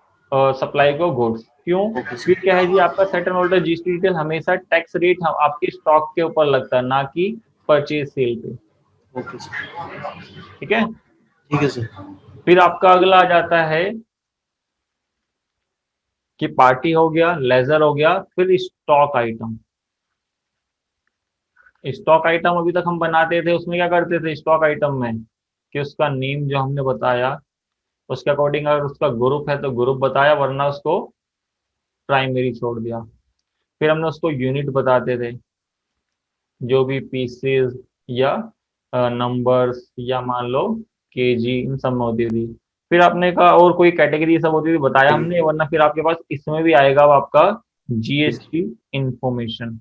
सप्लाई को गुड्स। क्यों? फिर क्या है जी, आपका set and alter GST detail हमेशा टैक्स रेट आपके स्टॉक के ऊपर लगता है, ना कि परचेज सेल पे। ओके सर, ठीक है, ठीक है सर। फिर आपका अगला आ जाता है कि पार्टी हो गया, लेजर हो गया, फिर स्टॉक आइटम। स्टॉक आइटम अभी तक हम बनाते थे, उसमें क्या करते थे स्टॉक आइटम में कि उसका नेम जो हमने बताया उसके अकॉर्डिंग अगर उसका ग्रुप है तो ग्रुप बताया, वरना उसको प्राइमरी छोड़ दिया। फिर हमने उसको यूनिट बताते थे, जो भी पीसेस या नंबर्स या मान लो केजी, इन सब में होती थी। फिर आपने कहा और कोई कैटेगरी सब होती थी, बताया हमने, वरना फिर आपके पास इसमें भी आएगा वो आपका जीएसटी इंफॉर्मेशन।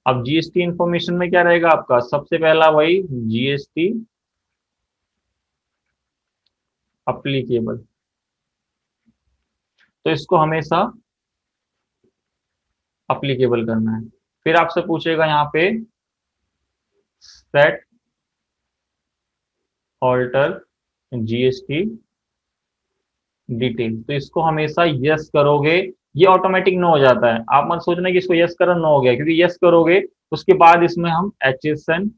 अब जीएसटी इंफॉर्मेशन में क्या रहेगा आपका, सबसे पहला वही जीएसटी अप्लीकेबल, तो इसको हमेशा अप्लीकेबल करना है। फिर आपसे पूछेगा यहाँ पे सेट ऑल्टर जीएसटी डिटेल, तो इसको हमेशा यस करोगे। ये ऑटोमेटिक नो हो जाता है, आप मत सोचना कि इसको यस करो नो हो गया, क्योंकि यस करोगे उसके बाद इसमें हम एचएसएन,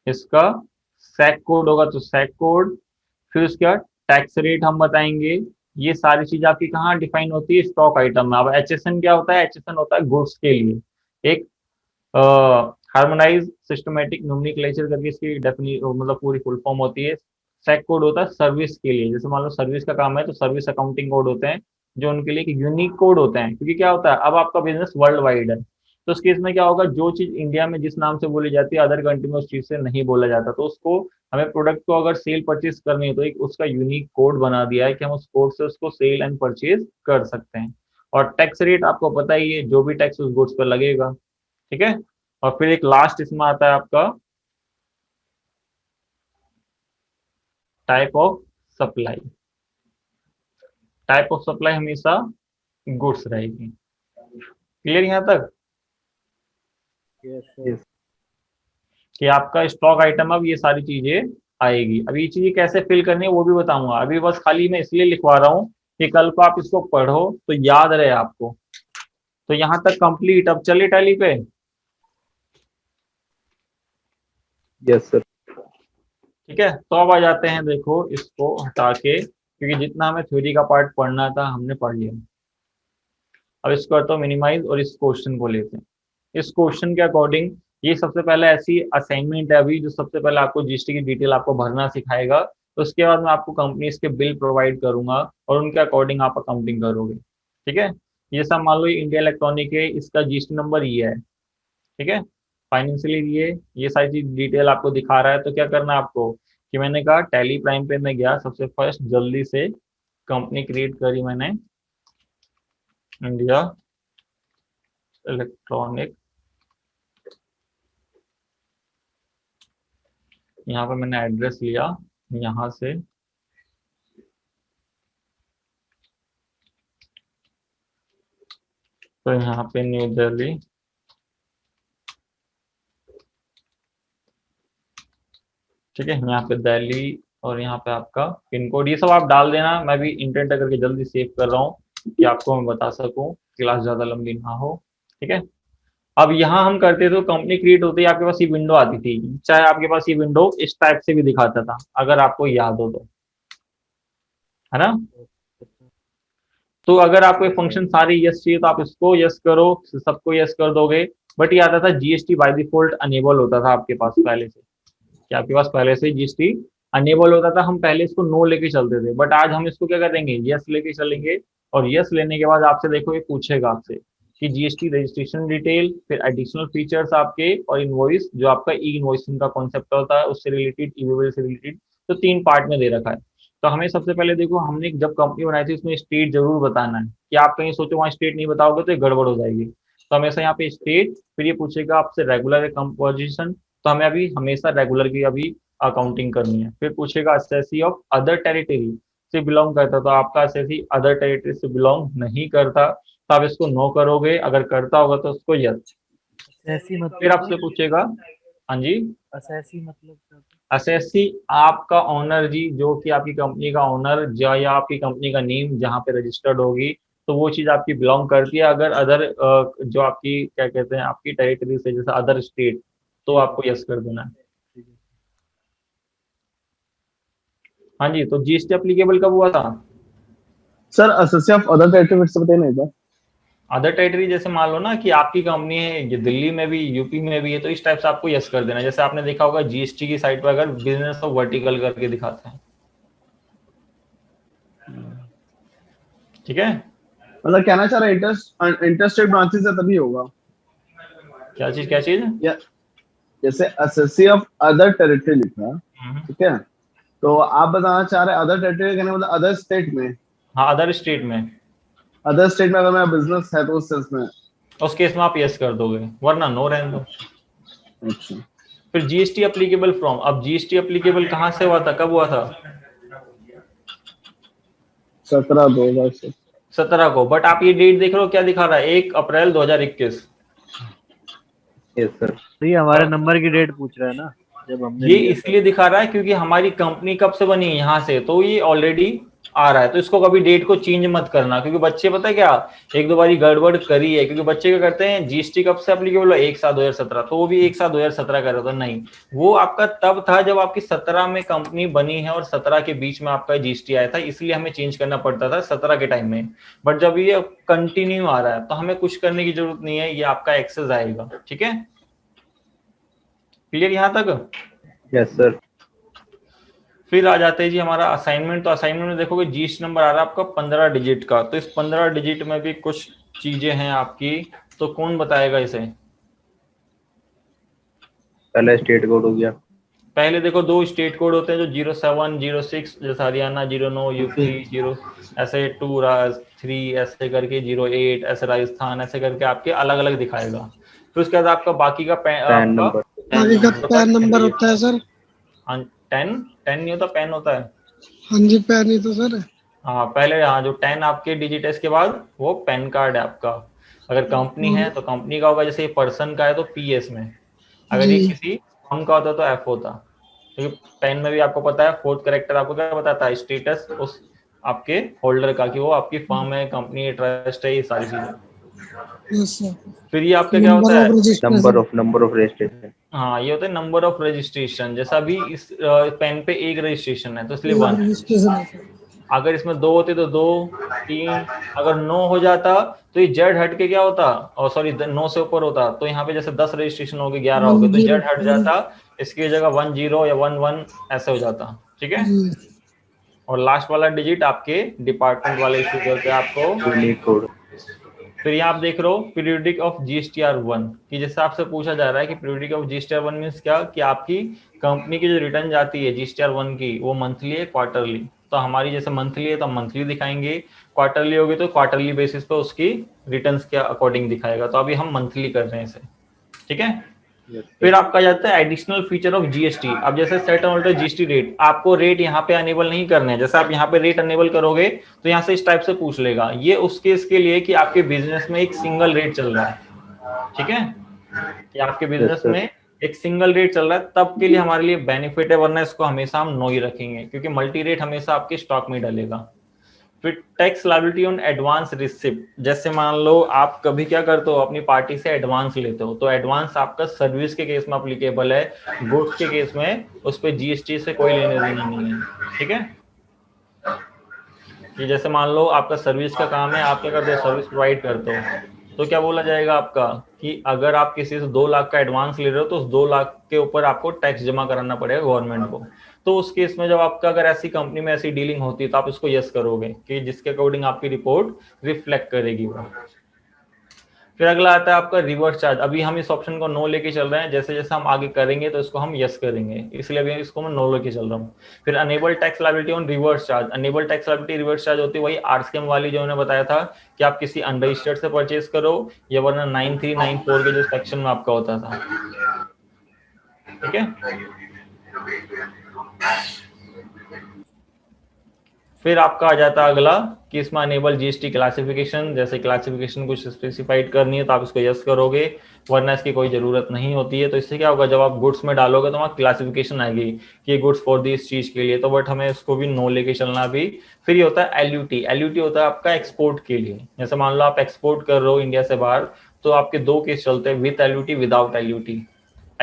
इसका सैक कोड होगा तो सैक कोड, फिर उसके बाद टैक्स रेट हम बताएंगे। ये सारी चीज आपकी कहाँ डिफाइन होती है, स्टॉक आइटम में। अब एचएसएन क्या होता है, एचएसएन होता है गुड्स के लिए एक हार्मोनाइज सिस्टमेटिक नोमेनक्लेचर करके इसकी डेफिनी मतलब पूरी फुल फॉर्म होती है। सेक कोड होता है सर्विस के लिए, जैसे मान लो सर्विस का काम है तो सर्विस अकाउंटिंग कोड होते हैं, जो उनके लिए एक यूनिक कोड होते हैं। क्योंकि क्या होता है, अब आपका बिजनेस वर्ल्ड वाइड है, तो उस केस में क्या होगा, जो चीज इंडिया में जिस नाम से बोली जाती है अदर कंट्री में उस चीज से नहीं बोला जाता, तो उसको हमें प्रोडक्ट को अगर सेल परचेज करनी है तो एक उसका यूनिक कोड बना दिया है कि हम उस कोड से उसको सेल एंड परचेज कर सकते हैं। और टैक्स रेट आपको पता ही है, जो भी टैक्स उस गुड्स पर लगेगा, ठीक है। और फिर एक लास्ट इसमें आता है आपका type of supply. Type of supply हमेशा गुड्स रहेगी। क्लियर यहाँ तक कि आपका स्टॉक आइटम अब ये सारी चीजें आएगी। अब ये चीजें कैसे फिल करनी है वो भी बताऊंगा, अभी बस खाली मैं इसलिए लिखवा रहा हूँ कि कल को आप इसको पढ़ो तो याद रहे आपको। तो यहाँ तक कंप्लीट। अब चलिए टैली पे। Yes sir. ठीक है, तो अब आ जाते हैं, देखो इसको हटा के, क्योंकि जितना हमें थ्योरी का पार्ट पढ़ना था हमने पढ़ लिया। अब इसको करता हूँ मिनिमाइज और इस क्वेश्चन को लेते हैं। इस क्वेश्चन के अकॉर्डिंग ये सबसे पहले ऐसी असाइनमेंट है अभी, जो सबसे पहले आपको जीएसटी की डिटेल आपको भरना सिखाएगा, तो उसके बाद मैं आपको कंपनीज के बिल प्रोवाइड करूंगा और उनके अकॉर्डिंग आप अकाउंटिंग करोगे। ठीक है, ये सब मान लो ये इंडिया इलेक्ट्रॉनिक है, इसका जीएसटी नंबर ये है, ठीक है। फाइनेंशियली ये सारी चीज डिटेल आपको दिखा रहा है, तो क्या करना है आपको कि मैंने कहा टैली प्राइम पे मैं गया, सबसे फर्स्ट जल्दी से कंपनी क्रिएट करी मैंने, इंडिया इलेक्ट्रॉनिक। यहाँ पे मैंने एड्रेस लिया, यहाँ से तो यहाँ पे न्यू दिल्ली, ठीक है, यहाँ पे दिल्ली, और यहाँ पे आपका पिन कोड, ये सब आप डाल देना। मैं भी इंटेंट करके जल्दी सेव कर रहा हूँ कि आपको मैं बता सकूँ, क्लास ज़्यादा लंबी ना हो, ठीक है। अब यहाँ हम करते तो कंपनी क्रिएट होती है, आपके पास ये विंडो आती थी, चाहे आपके पास ये विंडो इस टाइप से भी दिखाता था, अगर आपको याद हो तो, है ना। तो अगर आपको ये फंक्शन सारे यस चाहिए तो आप इसको यस करो, सबको यस कर दोगे। बट ये आता था जीएसटी बाय डिफॉल्ट अनेबल होता था आपके पास पहले से, कि आपके पास पहले से जीएसटी अनेबल होता था, हम पहले इसको नो लेके चलते थे। बट आज हम इसको क्या करेंगे, यस लेके चलेंगे। और यस लेने के बाद आपसे देखो ये पूछेगा आपसे कि जीएसटी रजिस्ट्रेशन डिटेल, फिर एडिशनल फीचर्स आपके, और इनवॉइस जो आपका ई इनवॉइसिंग का कॉन्सेप्ट होता है उससे रिलेटेड, ई बिल से रिलेटेड, तो 3 पार्ट में दे रखा है। तो हमें सबसे पहले देखो, हमने जब कंपनी बनाई थी उसमें स्टेट जरूर बताना है, कि आप कहीं सोचो वहाँ स्टेट नहीं बताओगे तो ये गड़बड़ हो जाएगी। तो हमेशा यहाँ पे स्टेट, फिर ये पूछेगा आपसे रेगुलर कंपोजिशन, तो हमें अभी हमेशा रेगुलर की अभी अकाउंटिंग करनी है। फिर पूछेगा असेसी ऑफ अदर टेरिटरी से बिलोंग करता, तो आपका असेसी अदर टेरिटरी से बिलोंग नहीं करता, तो आप इसको नो करोगे, अगर करता होगा तो उसको यस। असेसी मतलब फिर आपसे पूछेगा, हाँ जी, असेसी मतलब क्या होता असेसी आपका ऑनर जी, जो कि आपकी कंपनी का ऑनर या आपकी कंपनी का नेम जहाँ पे रजिस्टर्ड होगी, तो वो चीज आपकी बिलोंग करती है। अगर अदर जो आपकी क्या कहते हैं आपकी टेरिटरी से, जैसे अदर स्टेट, तो आपको यस कर देना है। हाँ जी, तो जीएसटी एप्लीकेबल कब हुआ था? Sir assessee of other territory से बताइए ना एक बार। अदर टेरिटरी जैसे मान लो ना कि आपकी कंपनी है ये दिल्ली में भी, यूपी में भी है, तो इस टाइप से आपको यस कर देना। जैसे आपने देखा होगा जीएसटी की साइट पर अगर बिजनेस ऑफ वर्टिकल करके दिखाते हैं, ठीक है। मतलब कहना चाह रहा है इंटरस्टेट ब्रांचेस है तभी होगा। क्या चीज या जैसे एसएससी ऑफ अदर टेरिटरी लिखा है, ठीक है, तो आप बताना चाह रहे हैं अदर टेरिटरी कहने मतलब अदर स्टेट में। हाँ, अदर स्टेट में, अदर स्टेट में अगर मेरा बिजनेस है तो उस सेंस में उस केस में आप यस कर दोगे, वरना नो रहने दो। अच्छा। फिर जीएसटी एप्लीकेबल फ्रॉम, अब जीएसटी एप्लीकेबल कहाँ से हुआ था, कब हुआ था? 17 को। बट आप ये डेट देख रहे हो क्या दिखा रहा है, 1 अप्रैल 2021। Yes sir. तो ये हमारे नंबर की डेट पूछ रहा है ना, जब हमने ये इसलिए दिखा रहा है क्योंकि हमारी कंपनी कब से बनी है यहाँ से, तो ये ऑलरेडी आ रहा है। तो इसको कभी डेट को चेंज मत करना, क्योंकि बच्चे पता है क्या, एक दो बारी गड़बड़ करी है। क्योंकि बच्चे क्या करते हैं, जीएसटी कब से एप्लीकेबल है, 1/7/2017, तो वो भी 1/7/2017 कर रहा था। नहीं, वो आपका तब था जब आपकी 17 में कंपनी बनी है और 17 के बीच में आपका जीएसटी आया था, इसलिए हमें चेंज करना पड़ता था 17 के टाइम में। बट जब ये कंटिन्यू आ रहा है तो हमें कुछ करने की जरूरत नहीं है, ये आपका एक्सेस आएगा। ठीक है, क्लियर यहाँ तक? Yes sir. फिर आ जाते हैं जी हमारा असाइनमेंट। तो असाइनमेंट में देखोगे जीएसटी नंबर आ रहा है आपका 15 डिजिट का। तो इस 15 डिजिट में भी कुछ चीजें हैं आपकी, तो कौन बताएगा इसे? पहला स्टेट कोड हो गया। पहले देखो 2 स्टेट कोड होते हैं जो 07, 06 जैसे हरियाणा, 09 यूपी, 0 ऐसे 2 3 ऐसे करके 08 ऐसे राजस्थान, ऐसे करके आपके अलग अलग दिखाएगा। फिर उसके बाद आपका बाकी का पैन नंबर, आगे का पैन नंबर होता है सर। 10 नहीं होता, पैन होता है। हाँ जी, पैन ही तो सर। हाँ पहले, हाँ जो 10 आपके डिजिट है, इसके बाद वो पैन कार्ड है आपका। अगर कंपनी है तो कंपनी का होगा, जैसे पर्सन का है तो पीएस में, अगर ये जी। किसी फर्म का होता तो एफ होता। क्योंकि पैन में भी आपको पता है 4th कैरेक्टर आपको क्या बताता है, स्टेटस उस आपके होल्डर का, कि वो आपकी फर्म है, कंपनी, ट्रस्ट है, ये सारी चीजें। Yes sir. फिर ये आपका क्या होता है, नंबर ऑफ रजिस्ट्रेशन। हाँ ये होता है नंबर ऑफ रजिस्ट्रेशन। जैसा अभी इस पेन पे 1 रजिस्ट्रेशन है तो इसलिए 1। रजिस्ट्रेशन है सर। अगर इसमें 2 होते तो 2, 3, अगर 9 हो जाता तो ये जेड हट के क्या होता, और सॉरी 9 से ऊपर होता तो यहाँ पे जैसे 10 रजिस्ट्रेशन हो गए, 11 हो गए, तो जेड हट जाता, इसकी जगह 10 या 11 ऐसे हो जाता। ठीक है, और लास्ट वाला डिजिट आपके डिपार्टमेंट वाले इशू करते हैं आपको यूनिक कोड। फिर यहाँ आप देख रहे हो पीरियोडिक ऑफ GSTR1 कि जैसे आपसे पूछा जा रहा है कि पीरियोडिक ऑफ GSTR1 मीन्स क्या, कि आपकी कंपनी की जो रिटर्न जाती है GSTR1 की, वो मंथली है, क्वार्टरली। तो हमारी जैसे मंथली है तो हम मंथली दिखाएंगे, क्वार्टरली होगी तो क्वार्टरली बेसिस पे उसकी रिटर्न्स के अकॉर्डिंग दिखाएगा। तो अभी हम मंथली कर रहे हैं इसे। ठीक है, फिर आपका जाता है एडिशनल फीचर ऑफ जीएसटी। अब जैसे सेट ऑन जीएसटी रेट, आपको रेट यहाँ पे अनेबल नहीं करने हैं। जैसे आप यहाँ पे रेट अनेबल करोगे तो यहाँ से इस टाइप से पूछ लेगा। ये उस केस के लिए कि आपके बिजनेस में एक सिंगल रेट चल रहा है। ठीक है, कि आपके बिजनेस में एक सिंगल रेट चल रहा है, तब के लिए हमारे लिए बेनिफिट है, वरना इसको हमेशा हम नो ही रखेंगे, क्योंकि मल्टी रेट हमेशा आपके स्टॉक में डालेगा। फिर tax liability on advance receipt. जैसे मान लो आप कभी क्या करते हो, अपनी पार्टी से एडवांस लेते हो, तो एडवांस आपका सर्विस के केस में अप्लीकेबल है, गुड्स के केस में उस पर जीएसटी से कोई लेने देना नहीं है। ठीक है, कि जैसे मान लो आपका सर्विस का काम है, आप क्या करते हो, सर्विस प्रोवाइड करते हो, तो क्या बोला जाएगा आपका कि अगर आप किसी से 2 लाख का एडवांस ले रहे हो तो उस 2 लाख के ऊपर आपको टैक्स जमा कराना पड़ेगा गवर्नमेंट को। तो उस केस में जब आपका अगर ऐसी कंपनी में ऐसी डीलिंग होती है तो आप इसको यस करोगे, कि जिसके अकॉर्डिंग आपकी रिपोर्ट रिफ्लेक्ट करेगी वो। फिर अगला आता है आपका रिवर्स चार्ज। अभी हम इस ऑप्शन को नो लेके चल रहे हैं, जैसे जैसे हम आगे करेंगे तो इसको हम यस करेंगे, इसलिए अभी इसको मैं नो लेके चल रहा हूँ। फिर enable tax liability on reverse charge. Enable tax liability reverse charge होती है वही आरसीएम वाली जो मैंने बताया था, कि आप किसी अनरजिस्टर्ड से परचेज करो, या वरना 9394 के जो सेक्शन में आपका होता था। ठीक है, फिर आपका आ जाता है अगला कि इसमें अनेबल जीएसटी क्लासिफिकेशन। जैसे क्लासिफिकेशन कुछ स्पेसिफाइड करनी है तो आप इसको यस करोगे, वरना इसकी कोई जरूरत नहीं होती है। तो इससे क्या होगा, जब आप गुड्स में डालोगे तो वहाँ क्लासिफिकेशन आएगी कि ये गुड्स फॉर दिस चीज के लिए, तो बट हमें इसको भी नो लेके चलना भी। फिर ये होता है एलयूटी। एलयूटी होता है आपका एक्सपोर्ट के लिए। जैसे मान लो आप एक्सपोर्ट कर रहे हो इंडिया से बाहर, तो आपके 2 केस चलते हैं, with LUT, without LUT.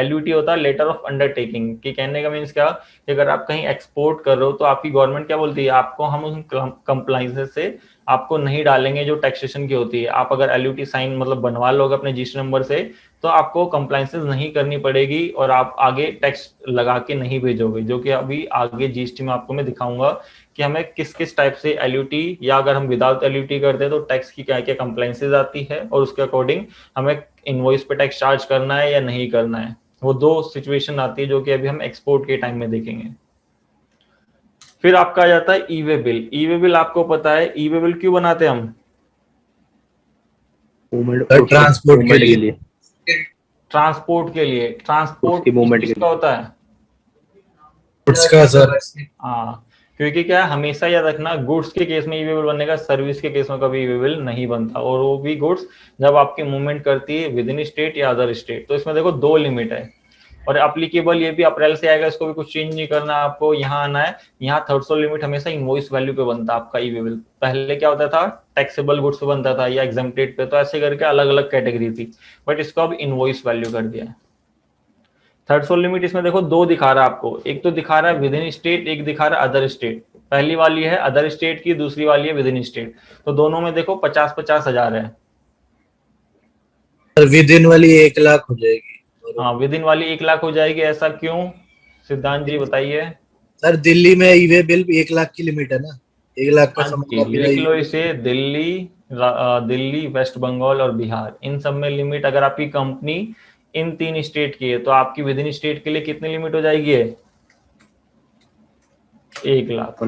LUT होता है लेटर ऑफ अंडरटेकिंग, कि कहने का मीन्स क्या कि अगर आप कहीं एक्सपोर्ट कर रहे हो तो आपकी गवर्नमेंट क्या बोलती है, आपको हम उन कंप्लाइंसेस से आपको नहीं डालेंगे जो टैक्सेशन की होती है। आप अगर LUT साइन मतलब बनवा लोगे अपने GST नंबर से तो आपको कंप्लाइंसेस नहीं करनी पड़ेगी और आप आगे टैक्स लगा के नहीं भेजोगे, जो कि अभी आगे GST में आपको मैं दिखाऊंगा कि हमें किस किस टाइप से LUT, या अगर हम विदाउट LUT करते हैं तो टैक्स की क्या क्या कंप्लाइंसेस आती है और उसके अकॉर्डिंग हमें इनवॉइस पे टैक्स चार्ज करना है या नहीं करना है। वो दो सिचुएशन आती है जो कि अभी हम एक्सपोर्ट के टाइम में देखेंगे। फिर आपका आ जाता है ई वे बिल। ई वे बिल आपको पता है ई वे बिल क्यों बनाते हैं हम? ट्रांसपोर्ट के लिए। ट्रांसपोर्ट के लिए। ट्रांसपोर्ट उसकी मूवमेंट के किसका होता है? गुड्स का सर। हाँ, क्योंकि क्या है, हमेशा याद रखना गुड्स के केस में ई वे बिल बनेगा, सर्विस के केस में कभी ई वे बिल नहीं बनता, और वो भी गुड्स जब आपकी मूवमेंट करती है विद इन स्टेट या अदर स्टेट। तो इसमें देखो दो लिमिट है, और अप्लीकेबल ये भी अप्रैल से आएगा, इसको भी कुछ चेंज नहीं करना आपको। यहाँ आना है, यहाँ थ्रेशोल्ड लिमिट हमेशा इनवॉइस वैल्यू पे बनता है आपका ई वे बिल। पहले क्या होता था, टैक्सेबल गुड्स पे बनता था या एग्जेम्प्टेड पे, तो ऐसे करके अलग अलग कैटेगरी थी, बट इसको अब इनवॉइस वैल्यू कर दिया है। थ्रेशोल्ड लिमिट इसमें देखो दो दिखा रहा है आपको, एक तो दिखा रहा है विद इन स्टेट, एक दिखा रहा है अदर स्टेट। पहली वाली है अदर स्टेट की, दूसरी वाली है विद इन स्टेट, तो दोनों में देखो 50-50 हजार है। विद इन वाली 1 लाख हो जाएगी। हाँ, विद इन वाली 1 लाख हो जाएगी, ऐसा क्यों सिद्धांत जी बताइए? सर दिल्ली में ई वे बिल 1 लाख की लिमिट है ना, 1 लाख का सामान लिख लो इसे, दिल्ली, वेस्ट बंगाल और बिहार, इन सब में लिमिट अगर आपकी कंपनी इन 3 स्टेट की है तो आपकी विद इन स्टेट के लिए कितनी लिमिट हो जाएगी? 1 लाख।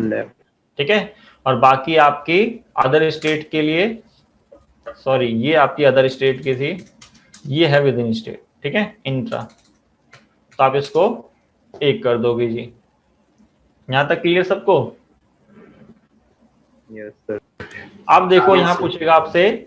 ठीक है, और बाकी आपकी अदर स्टेट के लिए, सॉरी ये आपकी अदर स्टेट की थी, ये है विद इन स्टेट। ठीक है, इंट्रा, तो आप इसको 1 कर दोगे जी। यहां तक क्लियर सबको? Yes sir. अब देखो यहाँ पूछेगा आपसे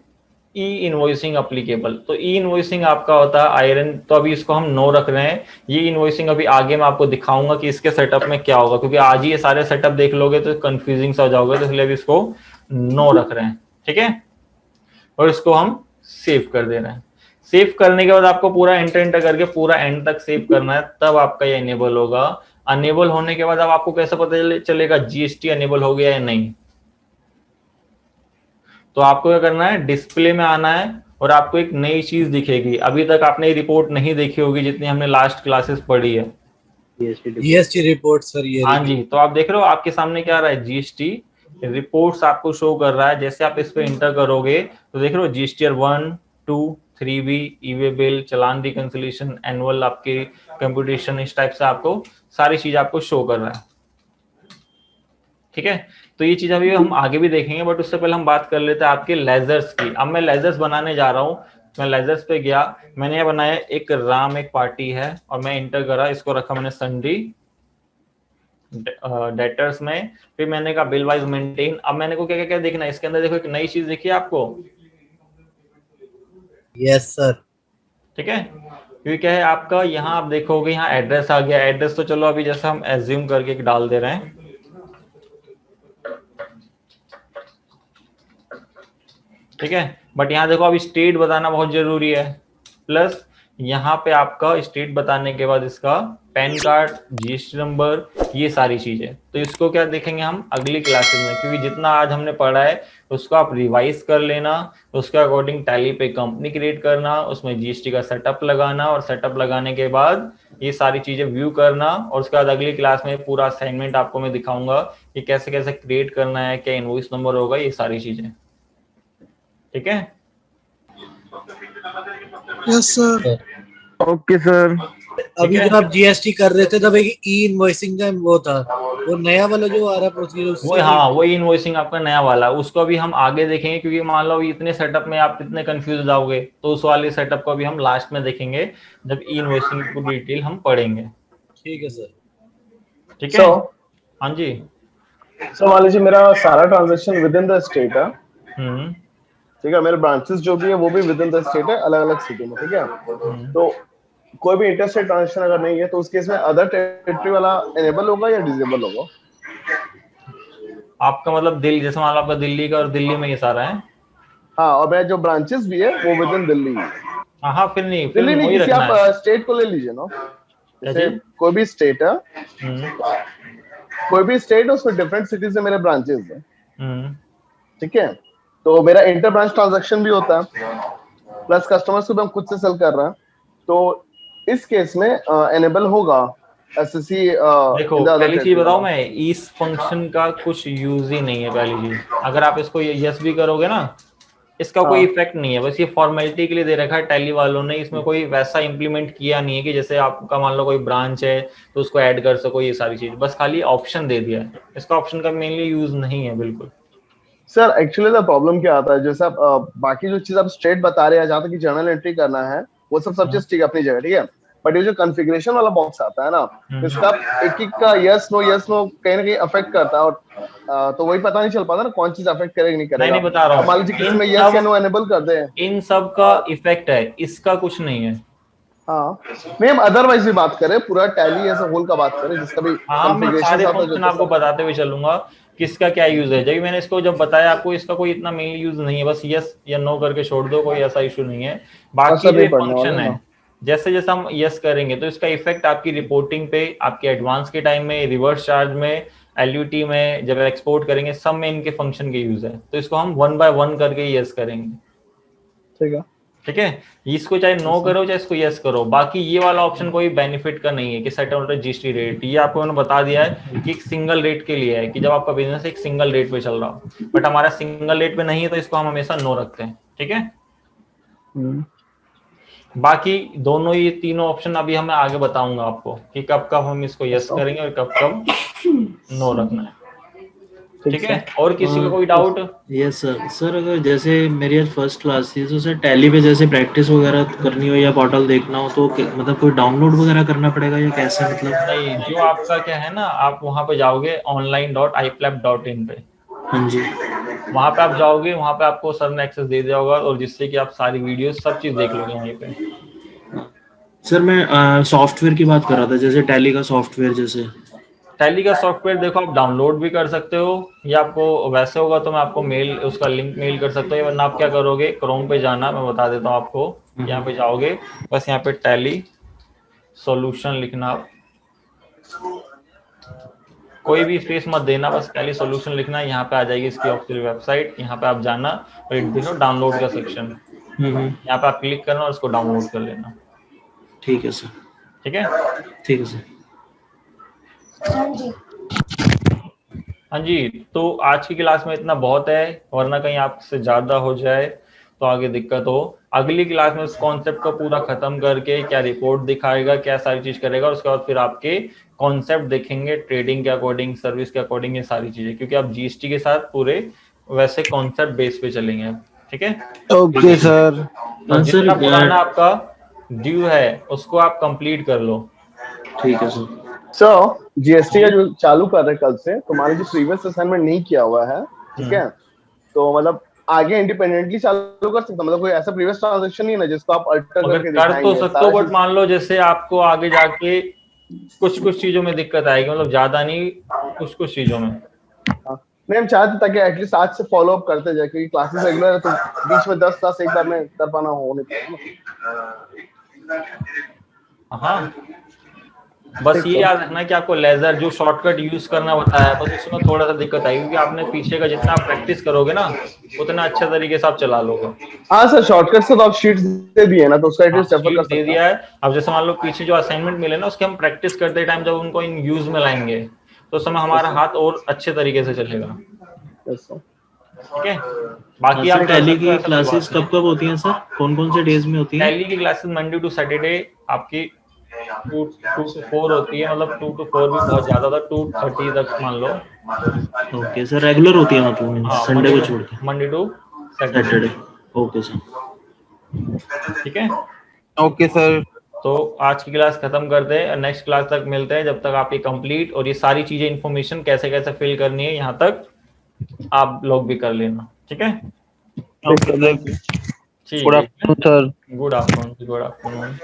ई इनवॉइसिंग अप्लीकेबल, तो ई इनवॉइसिंग आपका होता है आयरन, तो अभी इसको हम नो रख रहे हैं। ये इनवॉइसिंग अभी आगे मैं आपको दिखाऊंगा कि इसके सेटअप में क्या होगा, क्योंकि आज ही ये सारे सेटअप देख लोगे तो कंफ्यूजिंग सा हो जाओगे, तो इसलिए अभी इसको नो रख रहे हैं। ठीक है, और इसको हम सेव कर दे रहे हैं। सेव करने के बाद आपको पूरा एंटर करके पूरा एंड तक सेव करना है, तब आपका ये अनेबल होगा। अनेबल होने के बाद अब आपको कैसे पता चलेगा GST अनेबल हो गया या नहीं? तो आपको क्या करना है, डिस्प्ले में आना है और आपको एक नई चीज दिखेगी। अभी तक आपने ये रिपोर्ट नहीं देखी होगी जितनी हमने लास्ट क्लासेस पढ़ी है, GST रिपोर्ट सर। ये हाँ जी, तो आप देख रहे हो आपके सामने क्या आ रहा है, GST रिपोर्ट्स आपको शो कर रहा है। जैसे आप इस पे इंटर करोगे तो देख रहे हो GSTR 1, 2, 3B, ई वे बिल, चालान रिकंसिलिएशन, एनुअल आपकी कंप्यूटेशन, इस टाइप से आपको सारी चीज आपको शो कर रहा है। ठीक है, तो ये चीज अभी हम आगे भी देखेंगे, बट उससे पहले हम बात कर लेते हैं आपके लेजर्स की। अब मैं लेजर्स बनाने जा रहा हूँ, मैं लेजर्स पे गया, मैंने ये बनाया एक राम, एक पार्टी है, और मैं इंटर करा, इसको रखा मैंने सन्डी डेटर्स में, फिर मैंने कहा बिल वाइज मेंटेन। अब मैंने को क्या क्या देखना है इसके अंदर, देखो एक नई चीज दिखी है आपको? Yes sir. ठीक है, क्योंकि क्या है आपका यहाँ आप देखोगे यहाँ एड्रेस आ गया। एड्रेस तो चलो अभी जैसा हम एज्यूम करके डाल दे रहे हैं, ठीक है, बट यहाँ देखो अभी स्टेट बताना बहुत जरूरी है। प्लस यहाँ पे आपका स्टेट बताने के बाद इसका पैन कार्ड, GST नंबर, ये सारी चीजें। तो इसको क्या देखेंगे हम अगली क्लासेस में, क्योंकि जितना आज हमने पढ़ा है उसको आप रिवाइज कर लेना, उसके अकॉर्डिंग टैली पे कंपनी क्रिएट करना, उसमें GST का सेटअप लगाना, और सेटअप लगाने के बाद ये सारी चीजें व्यू करना, और उसके बाद अगली क्लास में पूरा असाइनमेंट आपको मैं दिखाऊंगा कि कैसे कैसे क्रिएट करना है, क्या इनवॉइस नंबर होगा, ये सारी चीजें। ठीक है, यस सर। Okay sir. अभी जब आप GST कर रहे थे तब एक ई इनवॉइसिंग का वो था, वो नया वाला जो आ रहा है प्रोसीजर, वो हाँ वही इनवॉइसिंग आपका नया वाला, उसको अभी हम आगे देखेंगे, क्योंकि मान लो इतने सेटअप में आप इतने कंफ्यूज हो जाओगे, तो उस वाले सेटअप को अभी हम लास्ट में देखेंगे जब ई इनवॉइसिंग को डिटेल हम पढ़ेंगे। ठीक है सर। ठीक है, हाँ जी। सो मान लीजिए मेरा सारा transaction with in the state है, हम्म, ठीक है, मेरे ब्रांचेस जो भी है वो भी विद इन द स्टेट है, अलग अलग सिटी में, ठीक है। तो कोई भी इंटरस्टेट ट्रांजेक्शन अगर नहीं है तो उस केस में अदर टेरिटरी वाला एनेबल होगा या डिसेबल होगा? आपका मतलब दिल्ली, जैसे मान लो आपका दिल्ली का और दिल्ली में ये सारा है। हाँ, और मेरे जो ब्रांचेस भी है वो विद इन दिल्ली है। हाँ फिर नहीं, फिर नहीं वही किसी रखना है। आप स्टेट को ले लीजिए ना, जैसे जी? कोई भी स्टेट है, हम्म कोई भी स्टेट है, उसमें डिफरेंट सिटीज में मेरे ब्रांचेस है, हम्म ठीक है। तो मेरा इंटर ब्रांच ट्रांजैक्शन भी होता है, प्लस कस्टमर्स को भी हम खुद से सेल कर रहे हैं, तो इस केस में एनेबल होगा एसएससी देखो इन द अदर पहली चीज बताऊं कैटेगरी। मैं, इस फंक्शन का कुछ यूज ही नहीं है पहली चीज। अगर आप इसको यस भी करोगे ना, इसका कोई हाँ इफेक्ट नहीं है, बस ये फॉर्मेलिटी के लिए दे रखा है टैली वालों ने। इसमें कोई वैसा इंप्लीमेंट किया नहीं है कि जैसे आपका मान लो कोई ब्रांच है तो उसको ऐड कर सको, ये सारी चीज बस खाली ऑप्शन दे दिया है। इसका ऑप्शन का मेनली यूज नहीं है बिल्कुल। सर, एक्चुअली द प्रॉब्लम क्या आता है, जैसे आप बाकी जो चीज आप स्ट्रेट बता रहे हैं, जहाँ तक कि जर्नल एंट्री करना है, वो सब चीज ठीक है अपनी जगह, ठीक है। बट ये जो कॉन्फ़िगरेशन वाला बॉक्स आता है ना, इसका एक एक का यस नो कहीं ना कहीं अफेक्ट करता है, और तो वही पता नहीं चल पाता ना कौन चीज अफेक्ट करेगा नहीं करेगा। नहीं बता रहा अब मान हूँ, लीजिए किसी में यस या नो एनेबल कर दे। इन सब का इफेक्ट है, इसका कुछ नहीं है। हाँ नहीं, हम अदरवाइज भी बात करें, पूरा टैली एज अ होल का बात करें, जिसका भी हाँ मैं सारे कॉन्फ़िगरेशन आता है फंक्शन आपको बताते हुए चलूंगा किसका क्या यूज है। जब मैंने इसको जब बताया आपको, इसका कोई इतना मेनली यूज नहीं है, बस यस या नो करके छोड़ दो, कोई ऐसा इशू नहीं है। बाकी असर जो नहीं पड़ने फंक्शन वाला है, ना। जैसे जैसे हम यस करेंगे तो इसका इफेक्ट आपकी रिपोर्टिंग पे, आपके एडवांस के टाइम में, रिवर्स चार्ज में, एलयूटी में, जब एक्सपोर्ट करेंगे, सब में इनके फंक्शन के यूज है। तो इसको हम 1 बाय 1 करके यस करेंगे, ठीक है। ठीक है। इसको चाहे नो करो चाहे इसको यस करो, बाकी ये वाला ऑप्शन कोई बेनिफिट का नहीं है कि सेट ऑन जीएसटी रेट। ये आपको मैंने बता दिया है कि एक सिंगल रेट के लिए है, कि जब आपका बिजनेस एक सिंगल रेट पे चल रहा हो। बट हमारा सिंगल रेट पे नहीं है तो इसको हम हमेशा नो रखते हैं, ठीक है। बाकी दोनों ये तीनों ऑप्शन अभी हमें आगे बताऊंगा आपको कि कब कब हम इसको यस करेंगे और कब कब नो रखना है, ठीक है। और किसी का कोई डाउट? Yes sir. सर अगर जैसे मेरी आज फर्स्ट क्लास थी, तो सर टैली पे जैसे प्रैक्टिस वगैरह करनी हो या पोर्टल देखना हो तो मतलब कोई डाउनलोड वगैरह करना पड़ेगा या कैसे, मतलब? नहीं, जो आपका क्या है ना, आप वहां पे जाओगे online.iplab.in पे, हाँ जी। वहां पे आप जाओगे, वहां पे आपको सर ने एक्सेस दे दिया होगा, और जिससे कि आप सारी वीडियोस सब चीज देख लोगे वहीं पे। सर मैं सॉफ्टवेयर की बात कर रहा था, जैसे टैली का सॉफ्टवेयर, जैसे टैली का सॉफ्टवेयर देखो आप डाउनलोड भी कर सकते हो, या आपको वैसे होगा तो मैं आपको मेल, उसका लिंक मेल कर सकता हूँ, वरना आप क्या करोगे, क्रोम पे जाना, मैं बता देता हूँ आपको। यहाँ पे जाओगे, बस यहाँ पे टैली सॉल्यूशन लिखना, आप कोई भी स्पेस मत देना, बस टैली सॉल्यूशन लिखना, यहाँ पे आ जाएगी इसकी ऑफिशियल वेबसाइट। यहाँ पे आप जाना और देखो डाउनलोड का सेक्शन, यहाँ पे आप क्लिक करना और इसको डाउनलोड कर लेना। ठीक है सर। ठीक है, ठीक है सर। हाँ जी। तो आज की क्लास में इतना बहुत है, वरना कहीं आपसे ज्यादा हो जाए तो आगे दिक्कत हो। अगली क्लास में उस कॉन्सेप्ट को पूरा खत्म करके क्या रिपोर्ट दिखाएगा, क्या सारी चीज करेगा, उसके बाद फिर आपके कॉन्सेप्ट देखेंगे ट्रेडिंग के अकॉर्डिंग, सर्विस के अकॉर्डिंग, ये सारी चीजें, क्योंकि आप जीएसटी के साथ पूरे वैसे कॉन्सेप्ट बेस पे चलेंगे, ठीक है। Okay sir. तो जितना पुराना आपका ड्यू है उसको आप कंप्लीट कर लो। ठीक है सर। सर, जीएसटी का जो चालू कर रहे कल से, तो मान लीजिए प्रीवियस असाइनमेंट नहीं किया हुआ है, ठीक है, तो मतलब आगे इंडिपेंडेंटली चालू कर सकता, मतलब कोई ऐसा प्रीवियस ट्रांजैक्शन नहीं है ना जिसको आप अल्टर करके कर तो सकते हो, बट मान लो जैसे आपको आगे जाके कुछ चीजों में दिक्कत आएगी, मतलब ज्यादा नहीं, कुछ चीजों में। नहीं, हम चाहते ताकि एटलीस्ट आज से फॉलो अप करते जाए, क्योंकि क्लासेस रेगुलर है, तो बीच में 10 क्लास एक बार में कर पाना हो नहीं पाएगा। हाँ, बस ये याद रखना कि आपको लेजर जो शॉर्टकट यूज करना होता है, बस उसमें थोड़ा सा दिक्कत आएगी, क्योंकि आपने पीछे का जितना प्रैक्टिस करोगे ना, उतना अच्छा तरीके से आप चला लोगे। हाँ सर, शॉर्टकट से तो आप शीट्स दे दिए ना, तो उसका एटलीस्ट रेफर कर सकते दे दिया है। अब जैसे मान लो पीछे जो असाइनमेंट मिले ना, उसके हम प्रैक्टिस करते टाइम जब उनको इन यूज में लाएंगे तो उस समय हमारा हाथ और अच्छे तरीके से चलेगा, ठीक है। बाकी आप टैली की क्लासेस कब कब होती हैं सर, कौन कौन से डेज में होती हैं? टैली की क्लासेस मंडे टू सैटरडे आपकी 2 to 4 होती है, मतलब 2 to 4 भी बहुत ज्यादा था, 2:30 तक मान लो। ओके सर, रेगुलर होती है मतलब संडे को छोड़ के? Monday to Saturday. Okay sir, ठीक है। Okay sir. तो आज की क्लास खत्म करते हैं, नेक्स्ट क्लास तक मिलते हैं। जब तक आपकी कंप्लीट और ये सारी चीजें इन्फॉर्मेशन कैसे कैसे फिल करनी है यहाँ तक आप लोग भी कर लेना, ठीक है। Okay sir. ठीक गुड है, आफ्टरनून सर। Good afternoon.